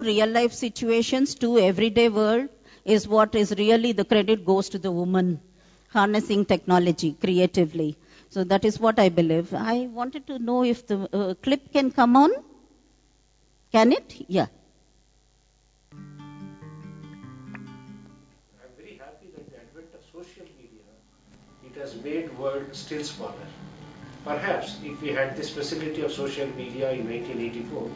real life situations to everyday world is what is really the credit goes to the woman harnessing technology creatively. So that is what I believe. I wanted to know if the clip can come on. Can it? Yeah. I'm very happy that the advent of social media, it has made world still smaller. Perhaps if we had this facility of social media in 1984,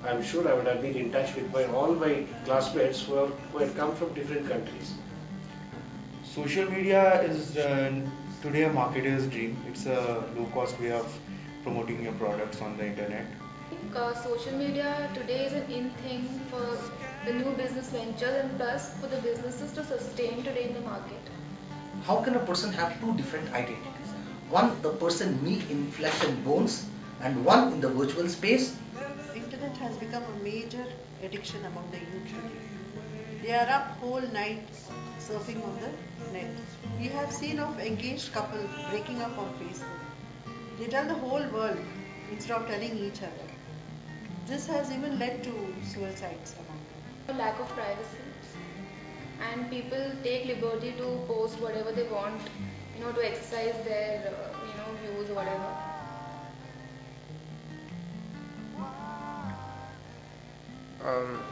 I'm sure I would have been in touch with all my classmates who had come from different countries. Social media is today a marketer's dream. It's a low-cost way of promoting your products on the internet. Social media today is an in thing for the new business ventures and plus for the businesses to sustain today in the market. How can a person have two different identities? One, the person me in flesh and bones, and one in the virtual space. Internet has become a major addiction among the youth today. They are up whole night surfing on the net. We have seen of engaged couple breaking up on Facebook. They tell the whole world instead of telling each other. This has even led to suicides among them. Lack of privacy, and people take liberty to post whatever they want, to exercise their, views or whatever.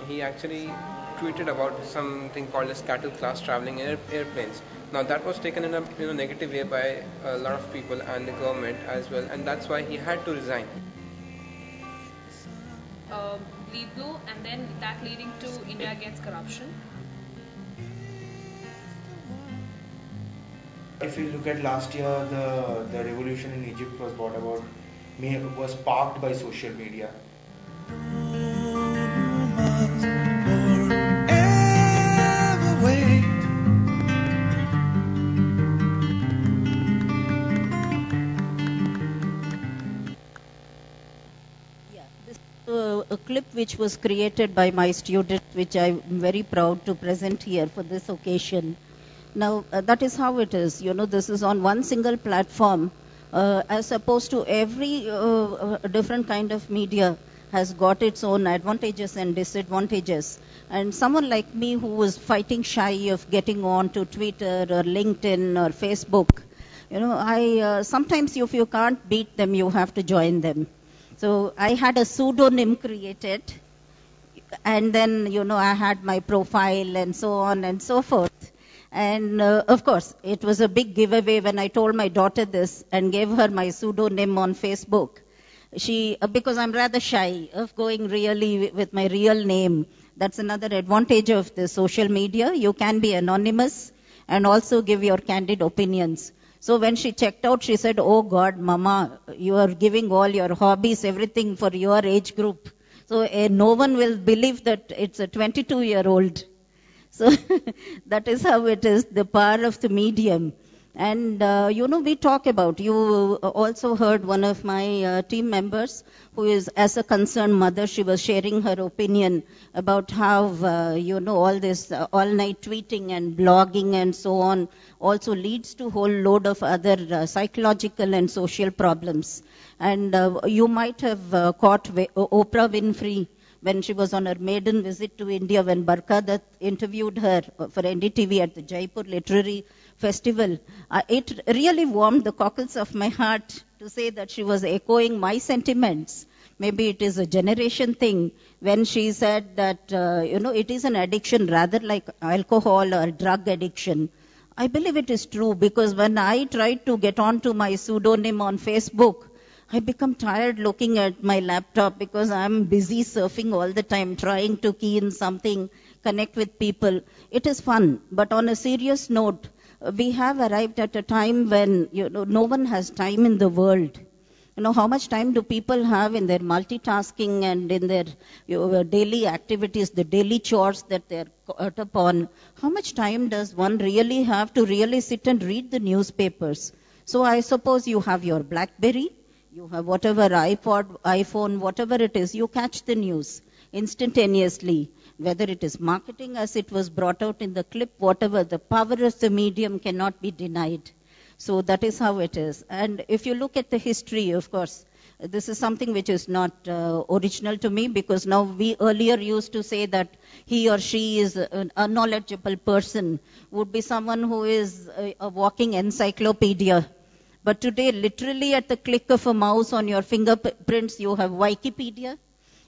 He actually tweeted about something called as cattle class traveling in airplanes. Now that was taken in a negative way by a lot of people and the government as well, and that's why he had to resign. Leave go, and then that leading to India gets corruption. If you look at last year, the revolution in Egypt was brought about, was sparked by social media. A clip which was created by my student, which I'm very proud to present here for this occasion. Now, that is how it is. This is on one single platform, as opposed to every different kind of media has got its own advantages and disadvantages. And someone like me who was fighting shy of getting on to Twitter or LinkedIn or Facebook, I sometimes if you can't beat them, you have to join them. So I had a pseudonym created, and then, I had my profile and so on and so forth. And of course, it was a big giveaway when I told my daughter this and gave her my pseudonym on Facebook. Because I'm rather shy of going really with my real name. That's another advantage of the social media. You can be anonymous and also give your candid opinions. So when she checked out, she said, "Oh God, Mama, you are giving all your hobbies, everything for your age group. So no one will believe that it's a 22-year-old. So that is how it is, the power of the medium. And, we talk about, you also heard one of my team members who is, as a concerned mother, she was sharing her opinion about how, all this all-night tweeting and blogging and so on also leads to a whole load of other psychological and social problems. And you might have caught Oprah Winfrey when she was on her maiden visit to India, when Barkadat interviewed her for NDTV at the Jaipur Literary Festival. It really warmed the cockles of my heart to say that she was echoing my sentiments. Maybe it is a generation thing when she said that, it is an addiction rather like alcohol or drug addiction. I believe it is true, because when I tried to get onto my pseudonym on Facebook, I become tired looking at my laptop because I'm busy surfing all the time, trying to key in something, connect with people. It is fun, but on a serious note, we have arrived at a time when, no one has time in the world. How much time do people have in their multitasking and in their daily activities, the daily chores that they're caught up on? How much time does one really have to really sit and read the newspapers? So I suppose you have your BlackBerry, you have whatever iPhone, whatever it is, you catch the news instantaneously. Whether it is marketing as it was brought out in the clip, whatever, the power of the medium cannot be denied. So that is how it is. And if you look at the history, of course, This is something which is not original to me, because now we earlier used to say that he or she is a knowledgeable person, would be someone who is a walking encyclopedia. But today, literally at the click of a mouse on your fingerprints, you have Wikipedia,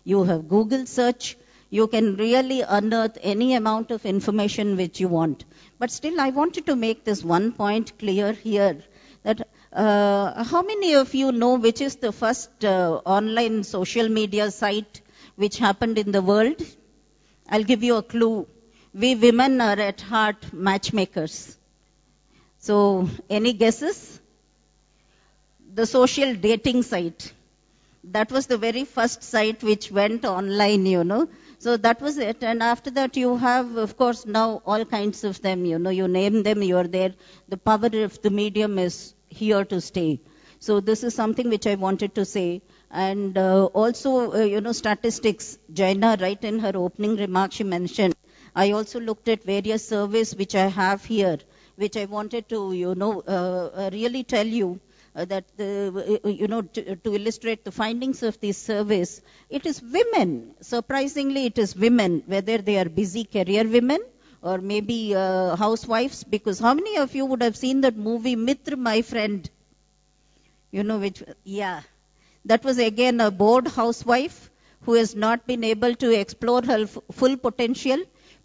you have Google search, you can really unearth any amount of information which you want. But still, I wanted to make this one point clear here, that how many of you know which is the first online social media site which happened in the world? I'll give you a clue. We women are at heart matchmakers. So, any guesses? The social dating site. That was the very first site which went online, you know. So that was it. And after that you have, of course, now all kinds of them, you know. You name them, you are there. The power of the medium is here to stay. So this is something which I wanted to say. And also, you know, statistics. Jaina, right in her opening remarks, she mentioned. I also looked at various surveys which I have here, which I wanted to, you know, really tell you. That you know, to illustrate the findings of these surveys, it is women. Surprisingly, it is women, whether they are busy career women or maybe housewives. Because how many of you would have seen that movie Mitra, My Friend? You know which? Yeah, that was again a bored housewife who has not been able to explore her full potential,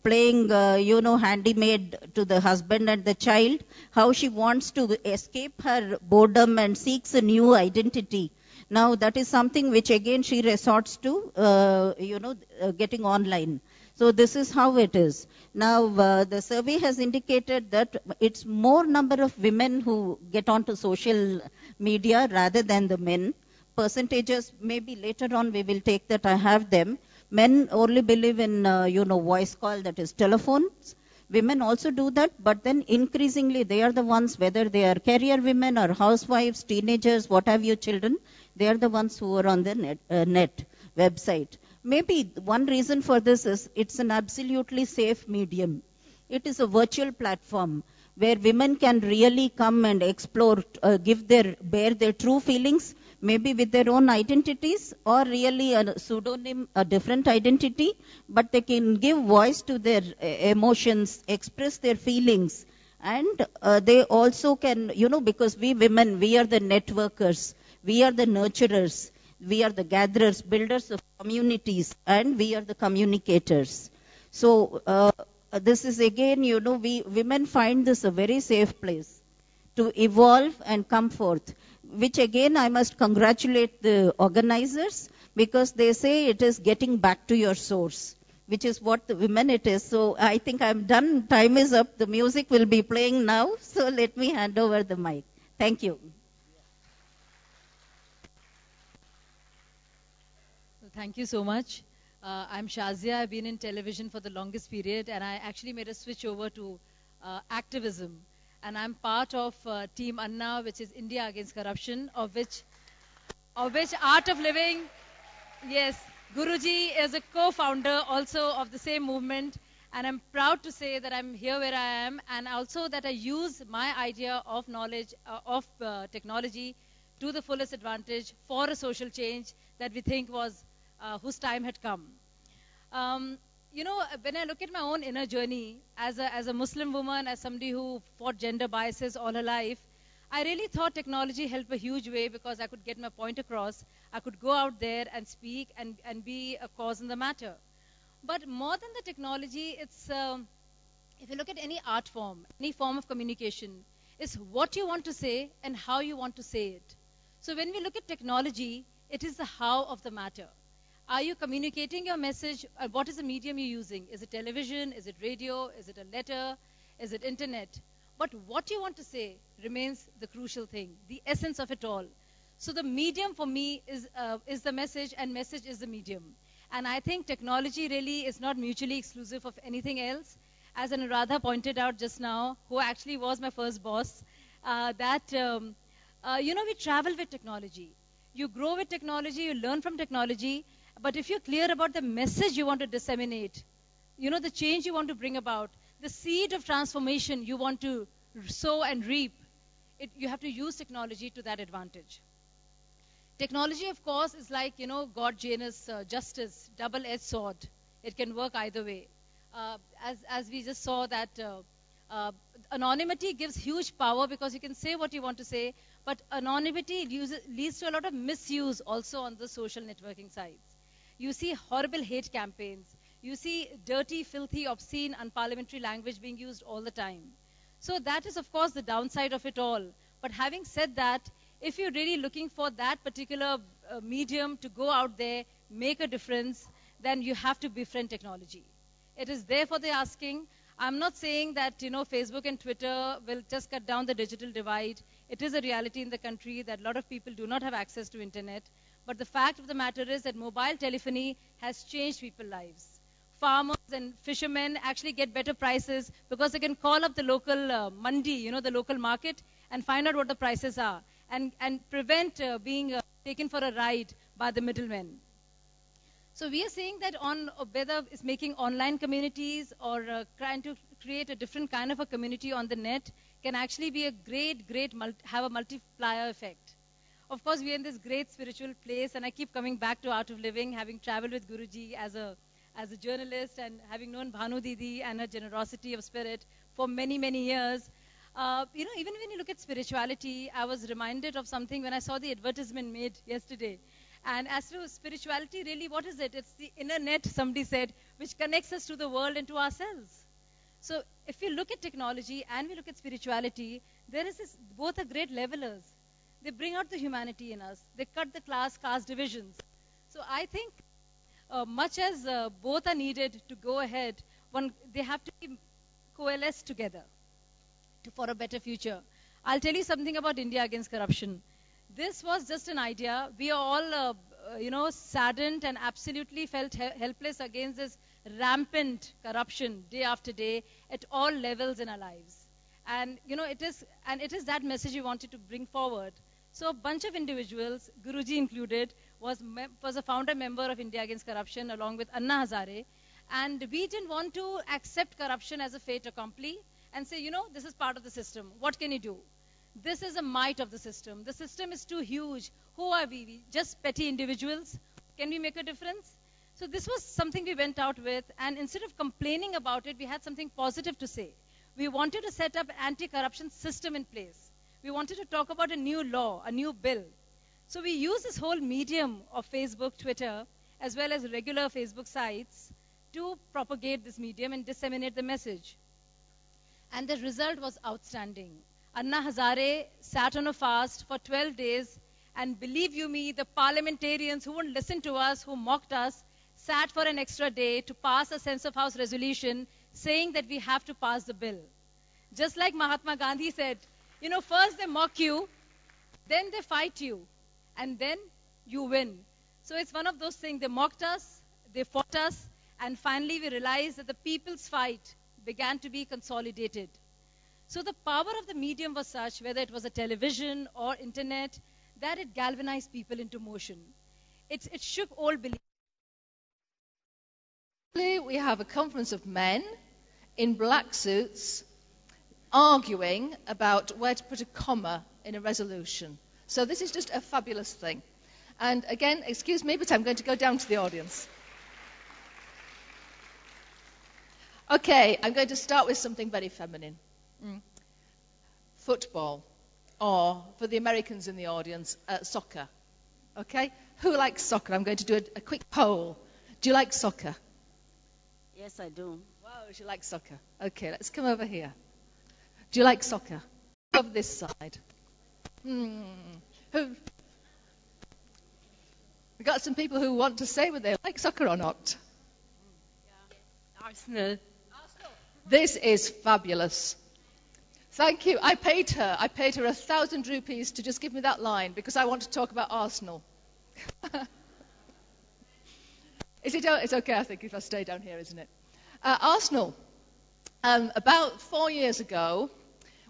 playing, you know, handymaid to the husband and the child, how she wants to escape her boredom and seeks a new identity. Now, that is something which again she resorts to, you know, getting online. So this is how it is. Now, the survey has indicated that it's more number of women who get onto social media rather than the men. Percentages, maybe later on we will take that, I have them. Men only believe in, you know, voice call, that is telephones. Women also do that, but then increasingly they are the ones, whether they are career women or housewives, teenagers, what have you, children, they are the ones who are on the net website. Maybe one reason for this is it's an absolutely safe medium. It is a virtual platform where women can really come and explore, bear their true feelings, maybe with their own identities, or really a pseudonym, a different identity, but they can give voice to their emotions, express their feelings, and they also can, you know, because we women, we are the networkers, we are the nurturers, we are the gatherers, builders of communities, and we are the communicators. So this is again, you know, we women find this a very safe place to evolve and come forth, which again I must congratulate the organizers, because they say it is getting back to your source, which is what the women it is. So I think I'm done. Time is up. The music will be playing now. So let me hand over the mic. Thank you. Thank you so much. I'm Shazia. I've been in television for the longest period, and I actually made a switch over to activism. And I'm part of Team Anna, which is India Against Corruption, of which Art of Living, yes, Guruji is a co-founder also of the same movement. And I'm proud to say that I'm here where I am, and also that I use my idea of knowledge, of technology to the fullest advantage for a social change that we think was whose time had come. You know, when I look at my own inner journey as a Muslim woman, as somebody who fought gender biases all her life, I really thought technology helped a huge way, because I could get my point across. I could go out there and speak and be a cause in the matter. But more than the technology, it's if you look at any art form, any form of communication, it's what you want to say and how you want to say it. So when we look at technology, it is the how of the matter. Are you communicating your message? What is the medium you're using? Is it television? Is it radio? Is it a letter? Is it internet? But what you want to say remains the crucial thing, the essence of it all. So the medium for me is the message, and message is the medium. And I think technology really is not mutually exclusive of anything else. As Anuradha pointed out just now, who actually was my first boss, you know, we travel with technology. You grow with technology, you learn from technology. But if you're clear about the message you want to disseminate, you know, the change you want to bring about, the seed of transformation you want to sow and reap, you have to use technology to that advantage. Technology, of course, is like, God Janus justice, double-edged sword. It can work either way. As we just saw that anonymity gives huge power because you can say what you want to say, but anonymity leads to a lot of misuse also on the social networking sites. You see horrible hate campaigns. You see dirty, filthy, obscene, unparliamentary language being used all the time. So that is, of course, the downside of it all. But having said that, if you're really looking for that particular medium to go out there, make a difference, then you have to befriend technology. It is there for the asking. I'm not saying that, Facebook and Twitter will just cut down the digital divide. It is a reality in the country that a lot of people do not have access to internet. But the fact of the matter is that mobile telephony has changed people's lives. Farmers and fishermen actually get better prices because they can call up the local mandi, the local market, and find out what the prices are and prevent being taken for a ride by the middlemen. So we are saying that whether it's making online communities or trying to create a different kind of a community on the net can actually be a have a multiplier effect. Of course, we are in this great spiritual place, and I keep coming back to Art of Living, having traveled with Guruji as a journalist and having known Bhanu Didi and her generosity of spirit for many, many years. Even when you look at spirituality, I was reminded of something when I saw the advertisement made yesterday. And as to spirituality, really, what is it? It's the inner net, somebody said, which connects us to the world and to ourselves. So if we look at technology and we look at spirituality, both are great levelers. They bring out the humanity in us. They cut the caste divisions. So I think much as both are needed to go ahead, they have to be coalesced together for a better future. I'll tell you something about India Against Corruption. This was just an idea. We are all, saddened and absolutely felt helpless against this rampant corruption day after day at all levels in our lives. And, it is that message we wanted to bring forward. So a bunch of individuals, Guruji included, was a founder member of India Against Corruption along with Anna Hazare. And we didn't want to accept corruption as a fait accompli and say, this is part of the system. What can you do? This is a might of the system. The system is too huge. Who are we? Just petty individuals? Can we make a difference? So this was something we went out with, and instead of complaining about it, we had something positive to say. We wanted to set up an anti-corruption system in place. We wanted to talk about a new law, a new bill. So we used this whole medium of Facebook, Twitter, as well as regular Facebook sites to propagate this medium and disseminate the message. And the result was outstanding. Anna Hazare sat on a fast for 12 days, and believe you me, the parliamentarians who wouldn't listen to us, who mocked us, sat for an extra day to pass a sense of house resolution saying that we have to pass the bill. Just like Mahatma Gandhi said, first they mock you, then they fight you, and then you win. So it's one of those things. They mocked us, they fought us, and finally we realized that the people's fight began to be consolidated. So the power of the medium was such, whether it was a television or internet, that it galvanized people into motion. It shook old beliefs. We have a conference of men in black suits arguing about where to put a comma in a resolution. So this is just a fabulous thing. And again, excuse me, but I'm going to go down to the audience. Okay, I'm going to start with something very feminine. Football, or for the Americans in the audience, soccer. Okay? Who likes soccer? I'm going to do a quick poll. Do you like soccer? Yes, I do. Wow, you like soccer. Okay, let's come over here. Do you like soccer? Over this side. Who? We've got some people who want to say whether they like soccer or not. Arsenal. This is fabulous. Thank you. I paid her 1,000 rupees to just give me that line because I want to talk about Arsenal. It's okay, I think, if I stay down here, isn't it? Arsenal. About 4 years ago,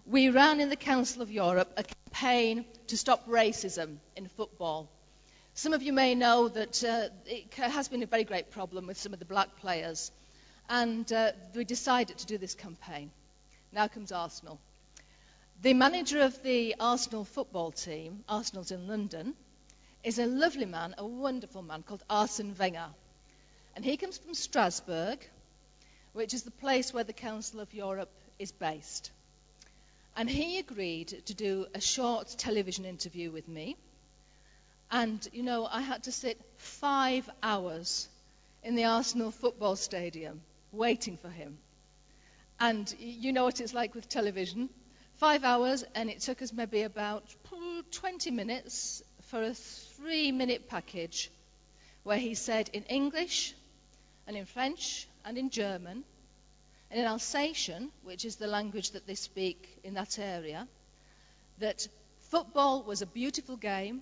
we ran in the Council of Europe a campaign to stop racism in football. Some of you may know that it has been a very great problem with some of the black players. And we decided to do this campaign. Now comes Arsenal. The manager of the Arsenal football team, Arsenal's in London, is a lovely man, a wonderful man called Arsene Wenger. And he comes from Strasbourg, which is the place where the Council of Europe is based. And he agreed to do a short television interview with me. And, you know, I had to sit 5 hours in the Arsenal football stadium waiting for him. And you know what it's like with television. 5 hours, and it took us maybe about 20 minutes for a 3-minute package where he said in English and in French and in German and in Alsatian, which is the language that they speak in that area, that football was a beautiful game,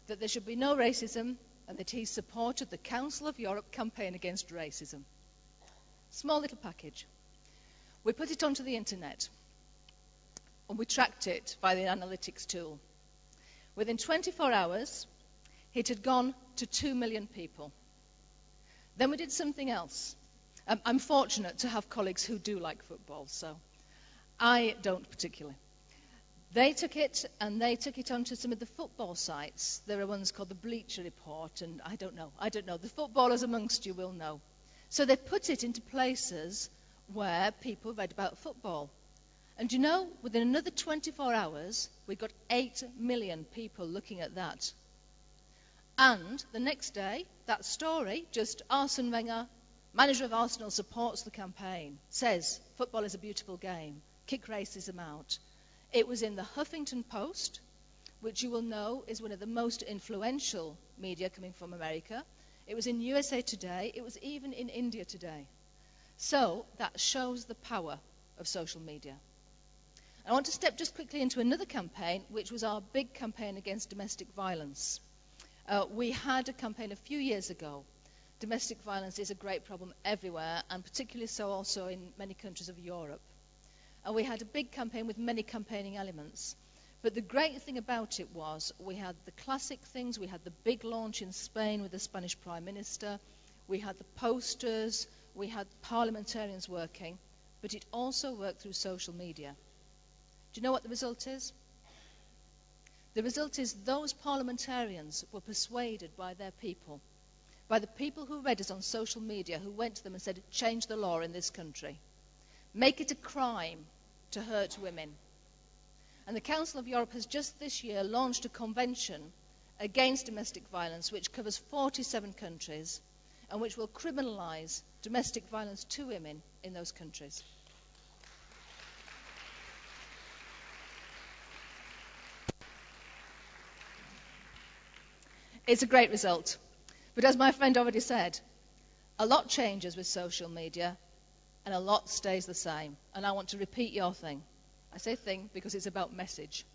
that there should be no racism, and that he supported the Council of Europe campaign against racism. Small little package. We put it onto the internet, and we tracked it by the analytics tool. Within 24 hours, it had gone to 2 million people. Then we did something else. I'm fortunate to have colleagues who do like football, so I don't particularly. They took it, and they took it onto some of the football sites. There are ones called the Bleacher Report, and I don't know. The footballers amongst you will know. So they put it into places where people read about football. And you know, within another 24 hours, we got 8 million people looking at that. And the next day, that story, just Arsene Wenger, manager of Arsenal, supports the campaign, says football is a beautiful game, kick racism out. It was in the Huffington Post, which you will know is one of the most influential media coming from America. It was in USA Today. It was even in India Today. So that shows the power of social media. I want to step just quickly into another campaign, which was our big campaign against domestic violence. We had a campaign a few years ago. Domestic violence is a great problem everywhere, and particularly so also in many countries of Europe. And we had a big campaign with many campaigning elements. But the great thing about it was we had the classic things. We had the big launch in Spain with the Spanish Prime Minister. We had the posters. We had parliamentarians working. But it also worked through social media. Do you know what the result is? The result is those parliamentarians were persuaded by their people, by the people who read us on social media, who went to them and said, change the law in this country. Make it a crime to hurt women. And the Council of Europe has just this year launched a convention against domestic violence which covers 47 countries and which will criminalise domestic violence to women in those countries. It's a great result. But as my friend already said, a lot changes with social media and a lot stays the same. And I want to repeat your thing. I say thing because it's about message.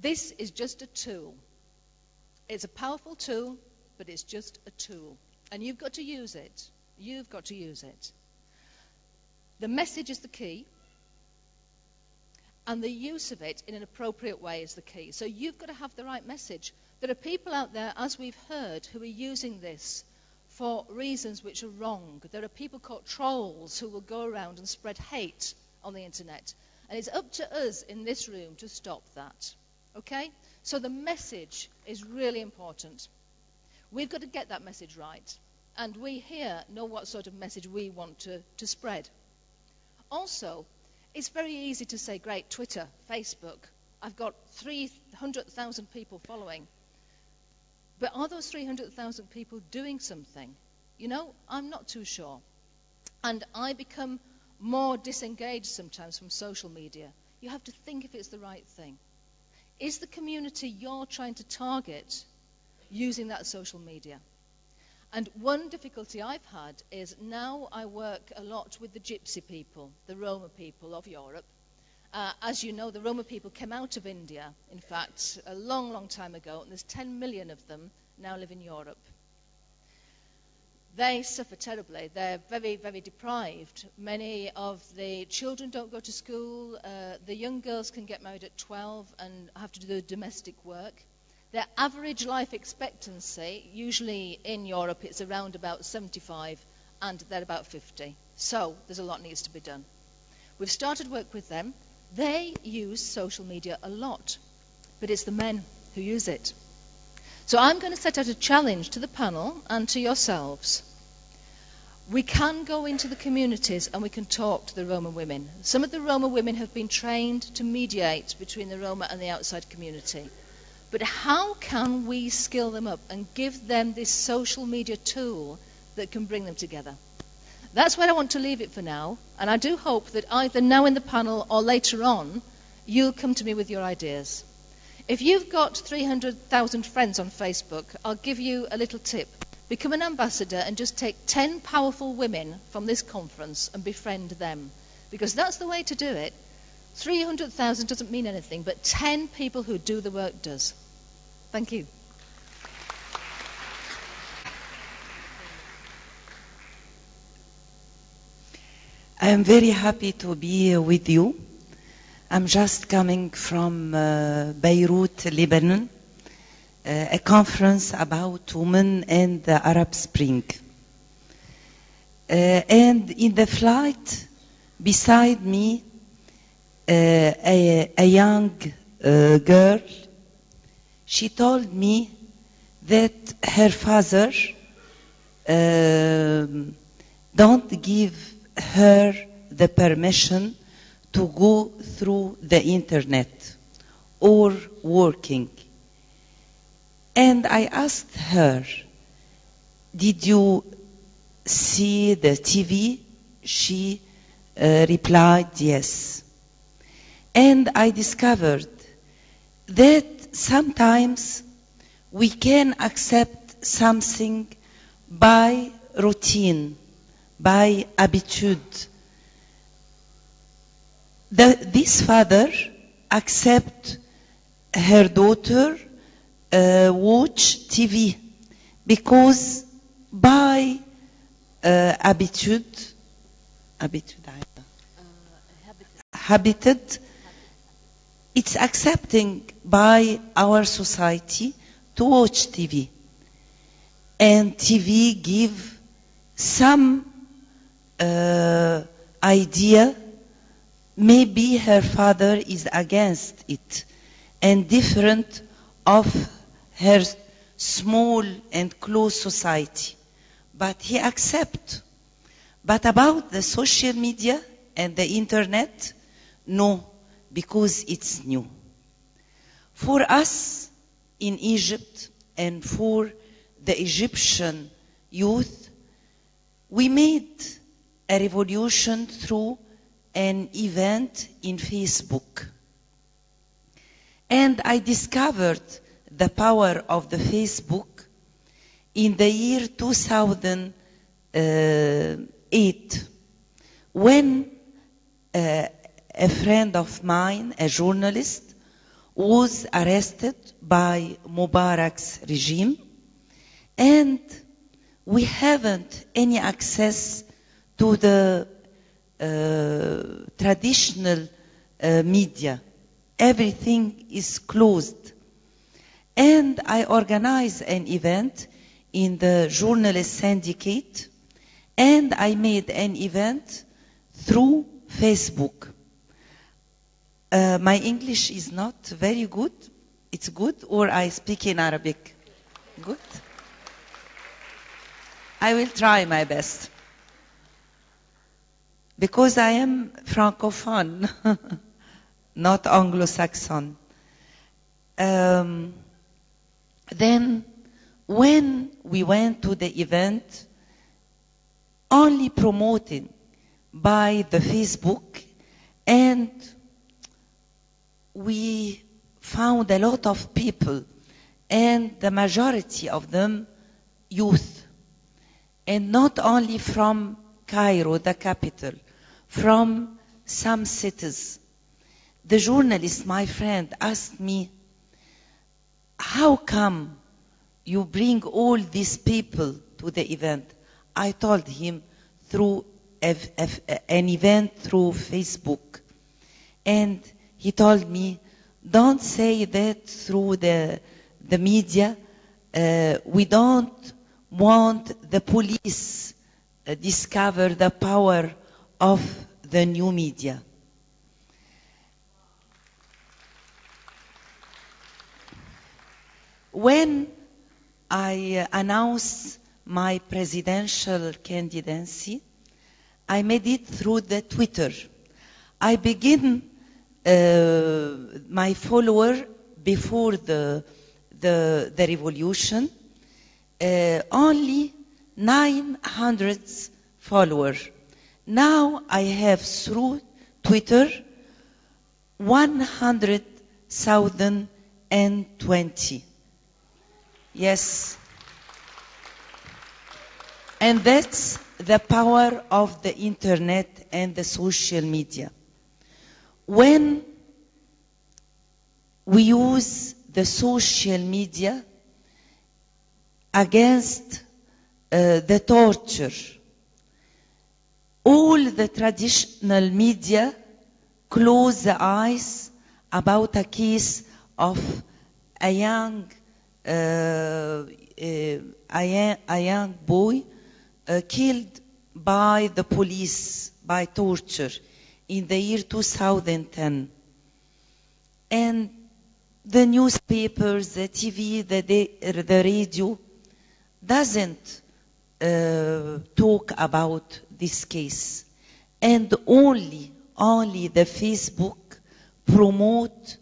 This is just a tool. It's a powerful tool, but it's just a tool. And you've got to use it. You've got to use it. The message is the key. And the use of it in an appropriate way is the key. So you've got to have the right message. There are people out there, as we've heard, who are using this for reasons which are wrong. There are people called trolls who will go around and spread hate on the internet. And it's up to us in this room to stop that. Okay? So the message is really important. We've got to get that message right. And we here know what sort of message we want to spread. Also, it's very easy to say, great, Twitter, Facebook, I've got 300,000 people following. But are those 300,000 people doing something? You know, I'm not too sure. And I become more disengaged sometimes from social media. You have to think if it's the right thing. Is the community you're trying to target using that social media? And one difficulty I've had is now I work a lot with the Gypsy people, the Roma people of Europe. As you know, the Roma people came out of India, in fact, a long, long time ago, and there's 10 million of them now live in Europe. They suffer terribly. They're very, very deprived. Many of the children don't go to school. The young girls can get married at 12 and have to do the domestic work. Their average life expectancy, usually in Europe, it's around about 75, and they're about 50. So there's a lot needs to be done. We've started work with them. They use social media a lot, but it's the men who use it. So I'm going to set out a challenge to the panel and to yourselves. We can go into the communities and we can talk to the Roma women. Some of the Roma women have been trained to mediate between the Roma and the outside community. But how can we skill them up and give them this social media tool that can bring them together? That's where I want to leave it for now, and I do hope that either now in the panel or later on, you'll come to me with your ideas. If you've got 300,000 friends on Facebook, I'll give you a little tip. Become an ambassador and just take 10 powerful women from this conference and befriend them. Because that's the way to do it. 300,000 doesn't mean anything, but 10 people who do the work does. Thank you. I am very happy to be with you. I'm just coming from Beirut, Lebanon, a conference about women and the Arab Spring. And in the flight, beside me, a young girl, she told me that her father don't give her the permission to go through the internet or working. And I asked her, did you see the TV? She replied, yes. And I discovered that sometimes we can accept something by routine, by habitude. This father accept her daughter watch TV because by habited, it's accepting by our society to watch TV. And TV give some idea, maybe her father is against it and different of her small and close society. But he accept. But about the social media and the internet, no, because it's new. For us in Egypt and for the Egyptian youth, we made a revolution through an event in Facebook. And I discovered the power of the Facebook in the year 2008, when a friend of mine, a journalist, was arrested by Mubarak's regime, and we haven't any access to the traditional media. Everything is closed. And I organized an event in the journalist syndicate, and I made an event through Facebook. My English is not very good. It's good, or I speak in Arabic? Good? I will try my best. Because I am Francophone, not Anglo-Saxon. Then, when we went to the event, only promoted by the Facebook, and we found a lot of people, and the majority of them youth, and not only from Cairo, the capital, from some cities. The journalist, my friend, asked me, how come you bring all these people to the event? I told him through an event through Facebook. And he told me, don't say that through the media. We don't want the police discover the power of the new media. When I announced my presidential candidacy, I made it through the Twitter. I begin my follower before the revolution, only 900 followers. Now I have through Twitter 100,020. Yes. And that's the power of the internet and the social media. When we use the social media against the torture, all the traditional media close the eyes about a case of a young boy killed by the police by torture in the year 2010. And the newspapers, the TV, the radio doesn't talk about this case. And only the Facebook promote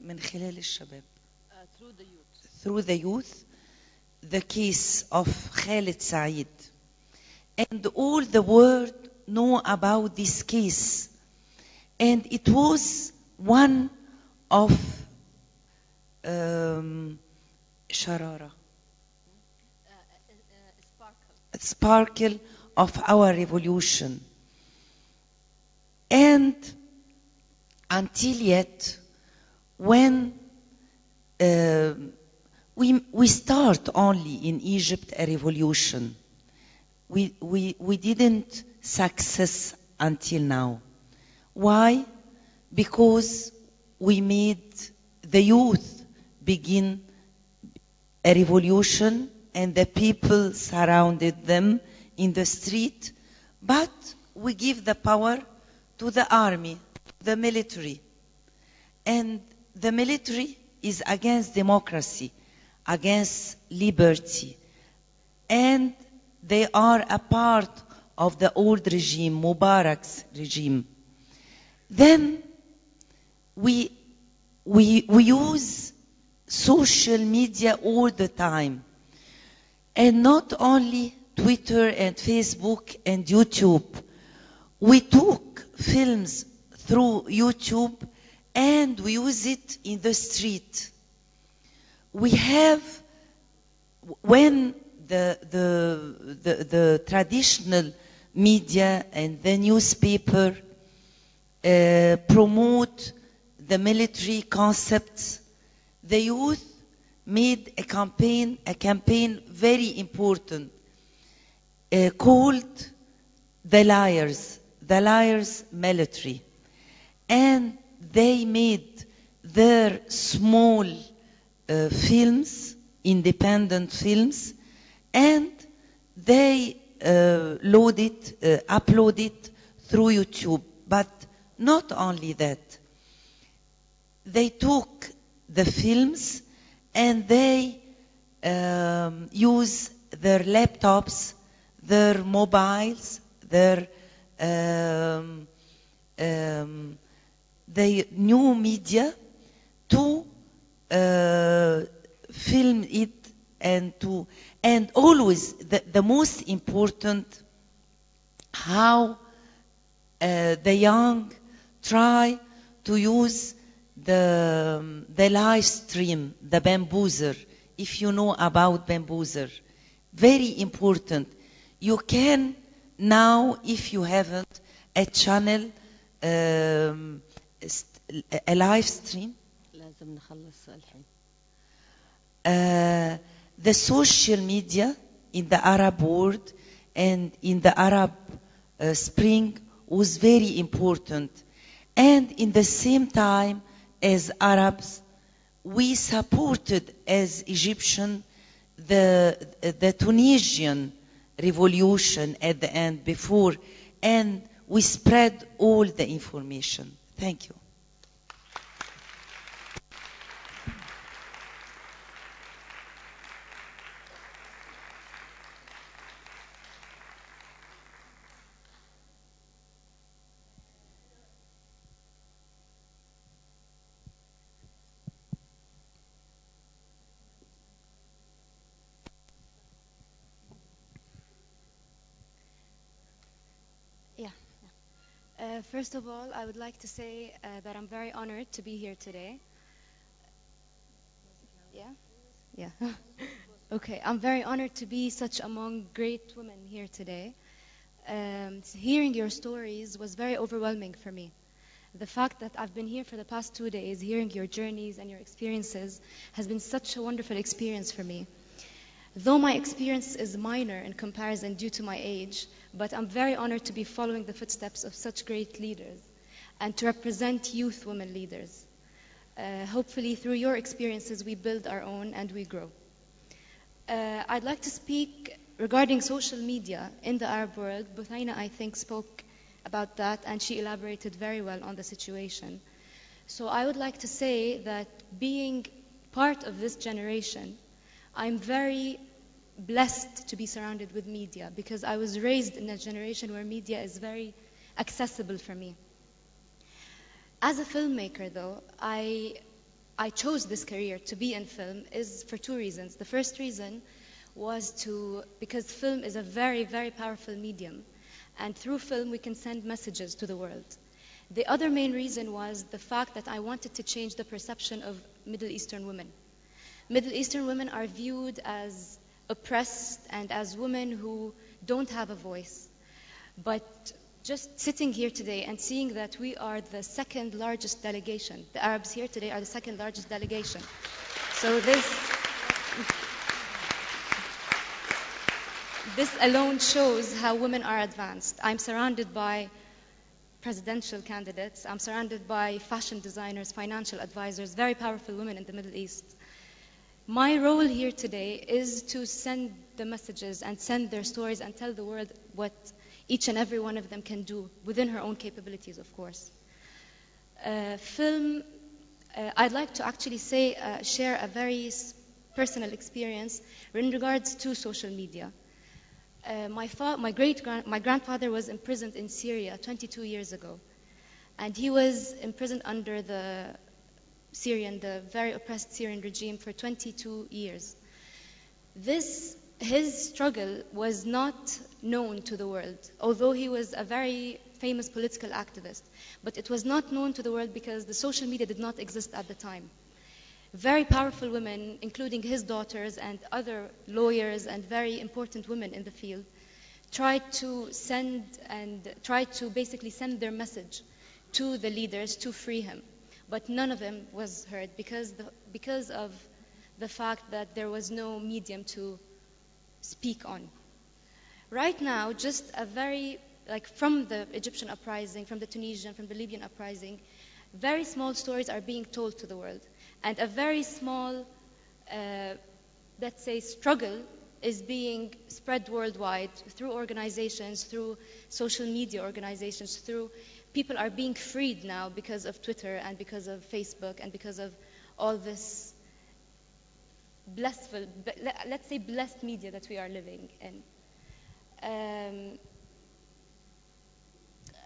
من خلال الشباب through the youth the case of Khalid Said, and all the world know about this case, and it was one of sharara sparkle of our revolution. And until yet, when we start only in Egypt a revolution, we didn't success until now. Why? Because we made the youth begin a revolution and the people surrounded them in the street, but we give the power to the army, the military. And the military is against democracy, against liberty. And they are a part of the old regime, Mubarak's regime. Then we use social media all the time. And not only Twitter and Facebook and YouTube. We took films through YouTube and we use it in the street. We have, when the traditional media and the newspaper promote the military concepts, the youth made a campaign very important called The Liars Military. And they made their small films, independent films, and they upload it through YouTube. But not only that, they took the films and they use their laptops, their mobiles, their the new media to film it and always the most important, how the young try to use the live stream, the bamboozer. If you know about bamboozer, very important. You can now, if you haven't, a channel, a live stream. The social media in the Arab world and in the Arab Spring was very important. And in the same time as Arabs, we supported as Egyptian the Tunisian revolution at the end before, and we spread all the information. Thank you. First of all, I would like to say that I'm very honored to be here today. Yeah? Yeah. Okay, I'm very honored to be such among great women here today. Hearing your stories was very overwhelming for me. The fact that I've been here for the past 2 days, hearing your journeys and your experiences, has been such a wonderful experience for me. Though my experience is minor in comparison due to my age, but I'm very honored to be following the footsteps of such great leaders and to represent youth women leaders. Hopefully, through your experiences, we build our own and we grow. I'd like to speak regarding social media in the Arab world. Buthaina, I think, spoke about that, and she elaborated very well on the situation. So I would like to say that being part of this generation, I'm very blessed to be surrounded with media because I was raised in a generation where media is very accessible for me. As a filmmaker, though, I chose this career to be in film is for 2 reasons. The first reason was because film is a very, very powerful medium, and through film we can send messages to the world. The other main reason was the fact that I wanted to change the perception of Middle Eastern women. Middle Eastern women are viewed as oppressed and as women who don't have a voice. But just sitting here today and seeing that we are the second largest delegation, the Arabs here today are the second largest delegation. So this alone shows how women are advanced. I'm surrounded by presidential candidates. I'm surrounded by fashion designers, financial advisors, very powerful women in the Middle East. My role here today is to send the messages and send their stories and tell the world what each and every one of them can do within her own capabilities, of course. Film, I'd like to actually share a very personal experience in regards to social media. My grandfather was imprisoned in Syria 22 years ago, and he was imprisoned under the very oppressed Syrian regime for 22 years. His struggle was not known to the world, although he was a very famous political activist, but it was not known to the world because the social media did not exist at the time. Very powerful women, including his daughters and other lawyers and very important women in the field, tried to basically send their message to the leaders to free him. But none of them was heard because of the fact that there was no medium to speak on. Right now, just from the Egyptian uprising, from the Tunisian, from the Libyan uprising, very small stories are being told to the world. And a very small, let's say, struggle is being spread worldwide through organizations, through social media organizations, people are being freed now because of Twitter and because of Facebook and because of all this blessed media that we are living in.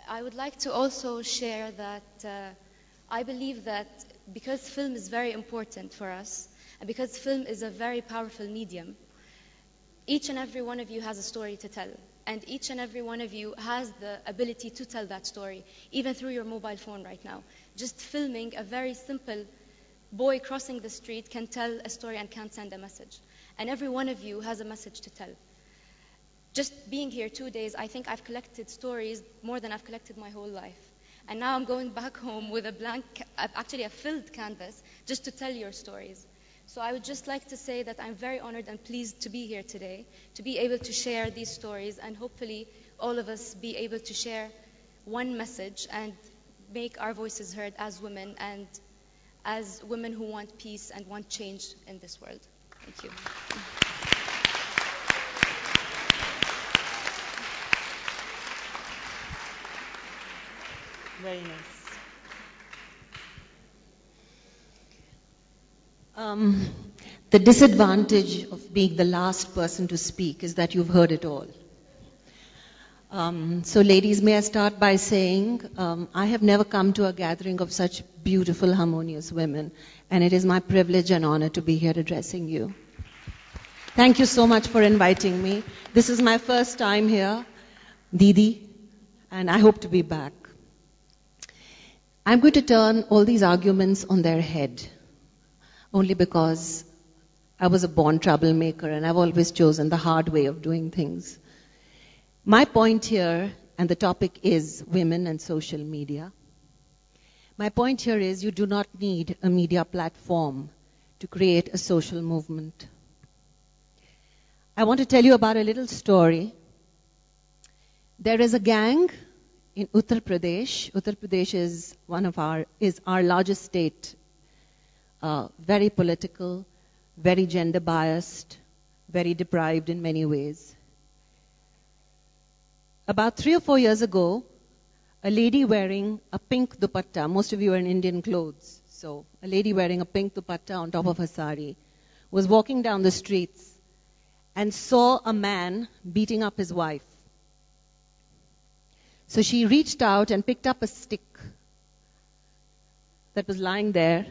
I would like to also share that I believe that because film is very important for us and because film is a very powerful medium, each and every one of you has a story to tell. And each and every one of you has the ability to tell that story, even through your mobile phone right now. Just filming a very simple boy crossing the street can tell a story and can send a message. And every one of you has a message to tell. Just being here 2 days, I think I've collected stories more than I've collected my whole life. And now I'm going back home with a filled canvas, just to tell your stories. So I would just like to say that I'm very honored and pleased to be here today, to be able to share these stories, and hopefully all of us be able to share one message and make our voices heard as women and as women who want peace and want change in this world. Thank you. Very nice. The disadvantage of being the last person to speak is that you've heard it all. So ladies, may I start by saying I have never come to a gathering of such beautiful, harmonious women, and it is my privilege and honor to be here addressing you. Thank you so much for inviting me. This is my first time here, Didi, and I hope to be back. I'm going to turn all these arguments on their head, only because I was a born troublemaker and I've always chosen the hard way of doing things. My point here, and the topic is women and social media. My point here is you do not need a media platform to create a social movement. I want to tell you about a little story. There is a gang in Uttar Pradesh. Uttar Pradesh is our largest state. Very political, very gender biased, very deprived in many ways. About 3 or 4 years ago, a lady wearing a pink dupatta, most of you are in Indian clothes, so a lady wearing a pink dupatta on top of her sari was walking down the streets and saw a man beating up his wife. So she reached out and picked up a stick that was lying there,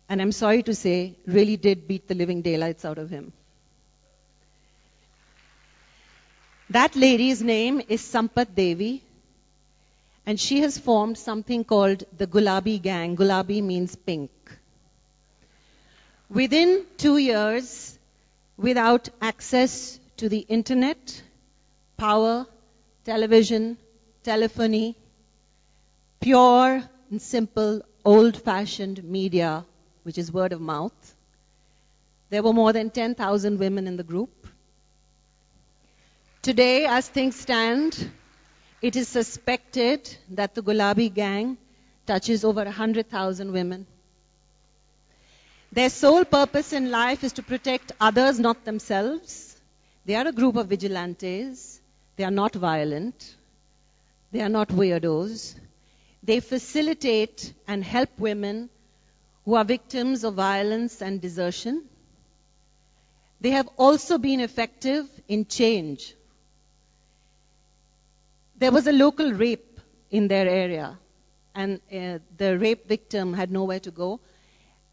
and I'm sorry to say, really did beat the living daylights out of him. That lady's name is Sampat Devi, and she has formed something called the Gulabi Gang. Gulabi means pink. Within 2 years, without access to the internet, power, television, telephony, pure and simple old-fashioned media, which is word of mouth, there were more than 10,000 women in the group. Today, as things stand, it is suspected that the Gulabi Gang touches over 100,000 women. Their sole purpose in life is to protect others, not themselves. They are a group of vigilantes. They are not violent. They are not weirdos. They facilitate and help women who are victims of violence and desertion. They have also been effective in change. There was a local rape in their area, and the rape victim had nowhere to go,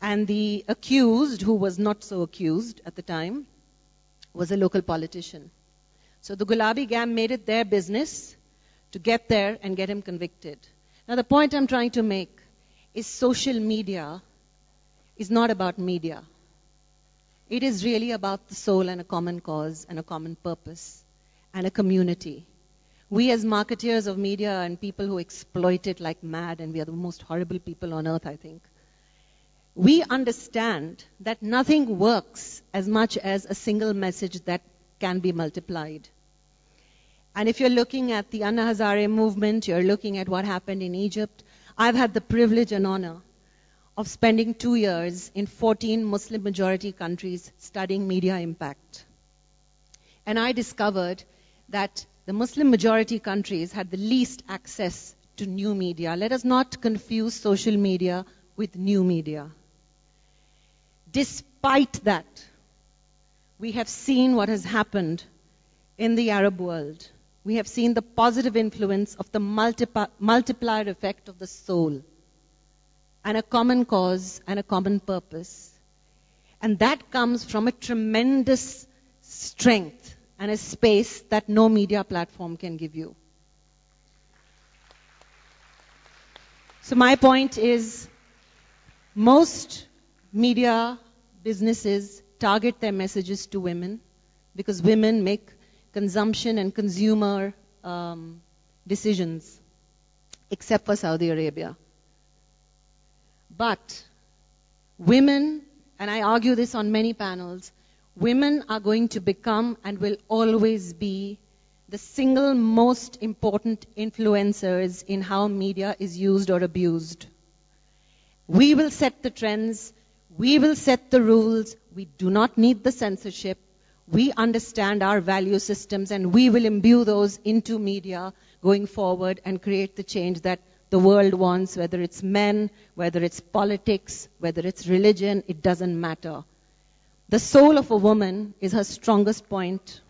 and the accused, who was not so accused at the time, was a local politician. So the Gulabi Gang made it their business to get there and get him convicted. Now the point I'm trying to make is social media is not about media. It is really about the soul and a common cause and a common purpose and a community. We as marketeers of media and people who exploit it like mad, and we are the most horrible people on earth, I think, we understand that nothing works as much as a single message that can be multiplied. And if you're looking at the Anna Hazare movement, you're looking at what happened in Egypt, I've had the privilege and honor of spending 2 years in 14 Muslim majority countries studying media impact. And I discovered that the Muslim majority countries had the least access to new media. Let us not confuse social media with new media. Despite that, we have seen what has happened in the Arab world. We have seen the positive influence of the multiplier effect of the soul, and a common cause and a common purpose. And that comes from a tremendous strength and a space that no media platform can give you. So my point is, most media businesses target their messages to women because women make consumption and consumer decisions, except for Saudi Arabia. But women, and I argue this on many panels, women are going to become and will always be the single most important influencers in how media is used or abused. We will set the trends. We will set the rules. We do not need the censorship. We understand our value systems, and we will imbue those into media going forward and create the change that the world wants, whether it's men, whether it's politics, whether it's religion, it doesn't matter. The soul of a woman is her strongest point.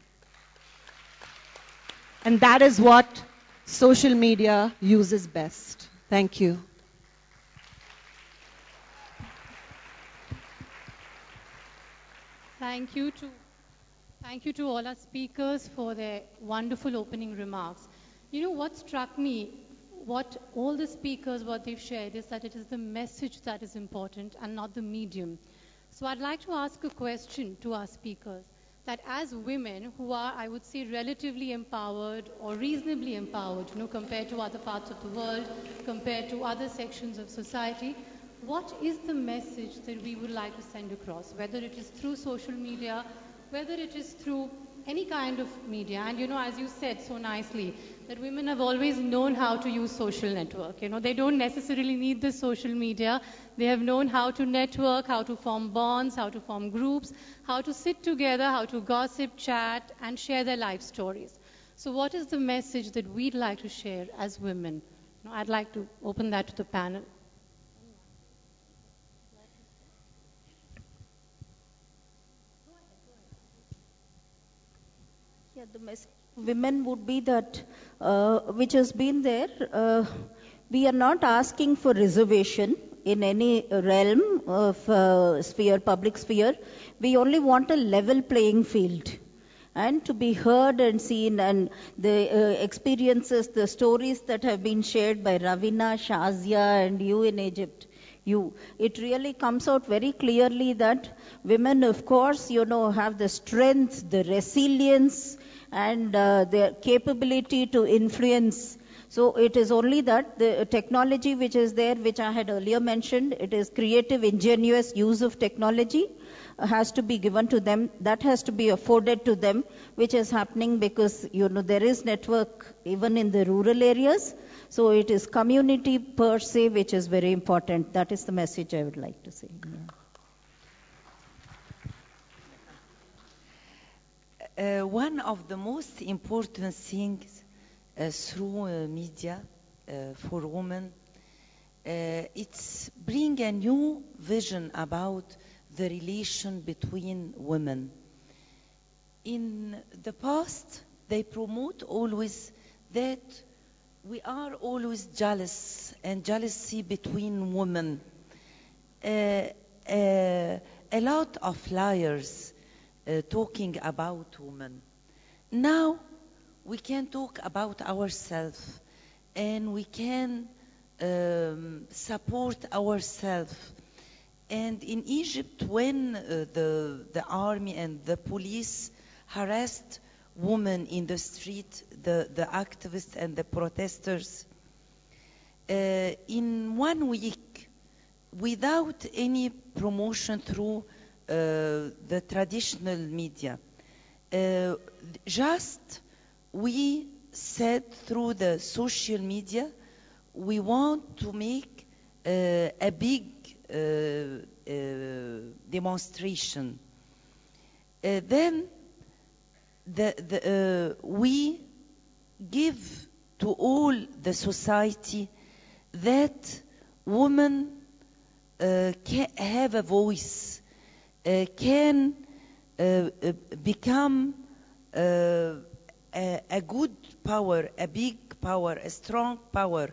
And that is what social media uses best. Thank you. Thank you to all our speakers for their wonderful opening remarks. You know what struck me what all the speakers, what they've shared is that it is the message that is important and not the medium. So I'd like to ask a question to our speakers, that as women who are, I would say, relatively empowered or reasonably empowered, compared to other parts of the world, compared to other sections of society, what is the message that we would like to send across, whether it is through social media, whether it is through any kind of media? And as you said so nicely, that women have always known how to use social network. They don't necessarily need the social media. They have known how to network, how to form bonds, how to form groups, how to sit together, how to gossip, chat, and share their life stories. So what is the message that we'd like to share as women? I'd like to open that to the panel. Yeah, the message to women would be that, which has been there, we are not asking for reservation in any realm of sphere, public sphere. We only want a level playing field and to be heard and seen, and the experiences, the stories that have been shared by Ravina, Shazia and you in Egypt. It really comes out very clearly that women, of course, have the strength, the resilience, and their capability to influence. So it is only that the technology which is there, which I had earlier mentioned, it is creative, ingenious use of technology has to be given to them. That has to be afforded to them, which is happening because, there is network even in the rural areas. So it is community per se, which is very important. That is the message I would like to say. One of the most important things through media for women, it's bring a new vision about the relation between women. In the past, they promote always that we are always jealous and jealousy between women. A lot of liars talking about women. Now we can talk about ourselves and we can support ourselves. And in Egypt, when the army and the police harassed women in the street, the activists and the protesters, in 1 week, without any promotion through the traditional media, just we said through the social media, we want to make a big demonstration. Then we give to all the society that women can have a voice, can become a good power, a big power, a strong power.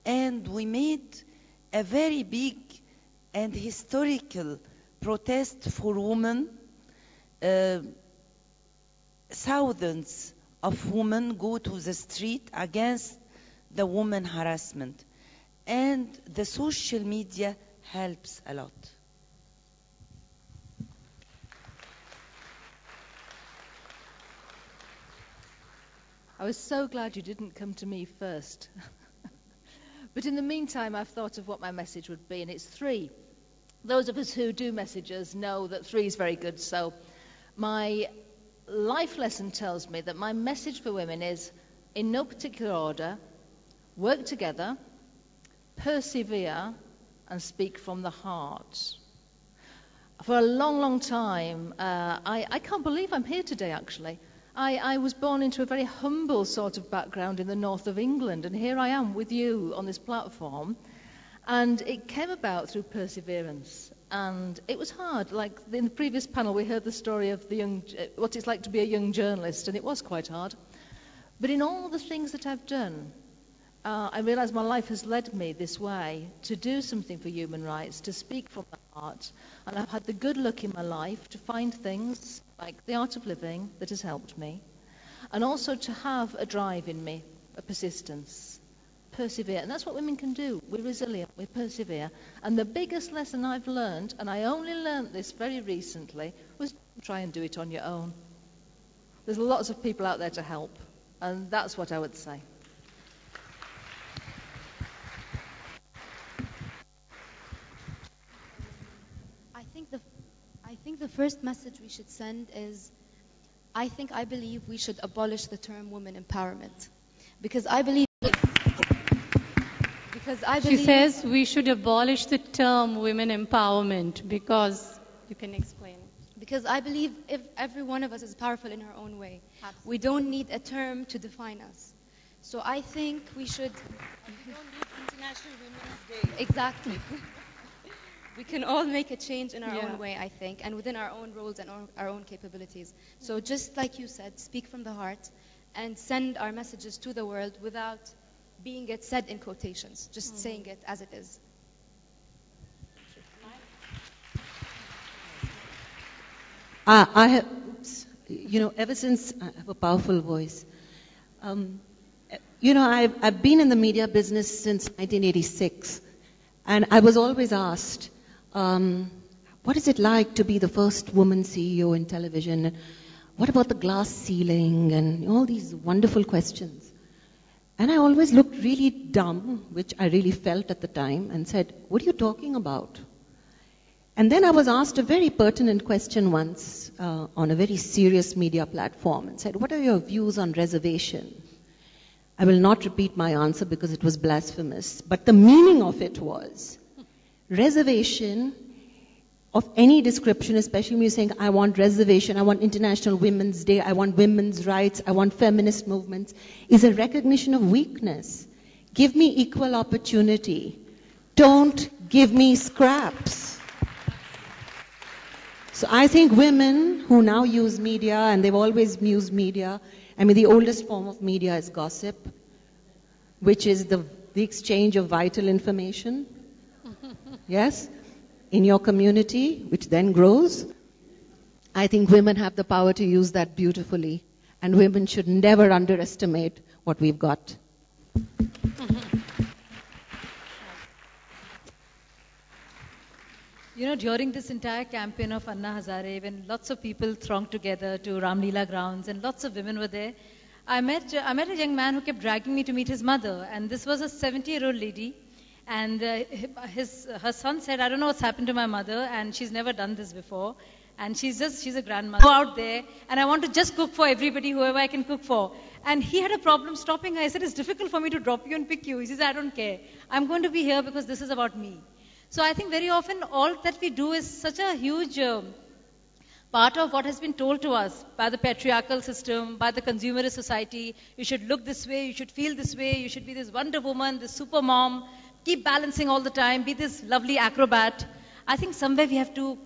And we made a very big and historical protest for women. Thousands of women go to the street against the woman harassment. And the social media helps a lot. I was so glad you didn't come to me first. But in the meantime, I've thought of what my message would be, and it's 3. Those of us who do messages know that 3 is very good. So my life lesson tells me that my message for women is, in no particular order, work together, persevere, and speak from the heart. For a long, long time, I can't believe I'm here today, actually. I was born into a very humble sort of background in the north of England, and here I am with you on this platform. And it came about through perseverance. And it was hard. Like in the previous panel, we heard the story of what it's like to be a young journalist, and it was quite hard. But in all the things that I've done, I realize my life has led me this way to do something for human rights, to speak from the heart. And I've had the good luck in my life to find things like the art of living that has helped me, and also to have a drive in me, a persistence. persevere. And that's what women can do. We're resilient, we persevere. And the biggest lesson I've learned, and I only learned this very recently, was try and do it on your own. There's lots of people out there to help. And that's what I would say. I think the first message we should send is, I believe we should abolish the term women empowerment. Because I believe... She says we should abolish the term women empowerment because... You can explain. Because I believe if every one of us is powerful in her own way. Absolutely. We don't need a term to define us. So I think we should... And we don't need International Women's Day. Exactly. We can all make a change in our own way, I think, and within our own roles and our own capabilities. So just like you said, speak from the heart and send our messages to the world without being it said in quotations, just saying it as it is. I have, ever since I have a powerful voice, I've been in the media business since 1986, and I was always asked, what is it like to be the first woman CEO in television? What about the glass ceiling? And all these wonderful questions. And I always looked really dumb, which I really felt at the time, and said, what are you talking about? And then I was asked a very pertinent question once on a very serious media platform and said, what are your views on reservation? I will not repeat my answer because it was blasphemous, but the meaning of it was, reservation of any description, especially when you're saying, I want reservation, I want International Women's Day, I want women's rights, I want feminist movements, is a recognition of weakness. Give me equal opportunity. Don't give me scraps. So I think women who now use media, and they've always used media, the oldest form of media is gossip, which is the exchange of vital information. Yes? In your community, which then grows. I think women have the power to use that beautifully. And women should never underestimate what we've got. During this entire campaign of Anna Hazare, when lots of people thronged together to Ramleela grounds and lots of women were there, I met a young man who kept dragging me to meet his mother. And this was a 70-year-old lady. And her son said, I don't know what's happened to my mother, and she's never done this before. And she's a grandmother. Go out there, and I want to just cook for everybody, whoever I can cook for. And he had a problem stopping her. I said, it's difficult for me to drop you and pick you. He says, I don't care. I'm going to be here because this is about me. So I think very often all that we do is such a huge part of what has been told to us by the patriarchal system, by the consumerist society. You should look this way, you should feel this way, you should be this Wonder Woman, this super mom. Keep balancing all the time, be this lovely acrobat. I think somewhere we have to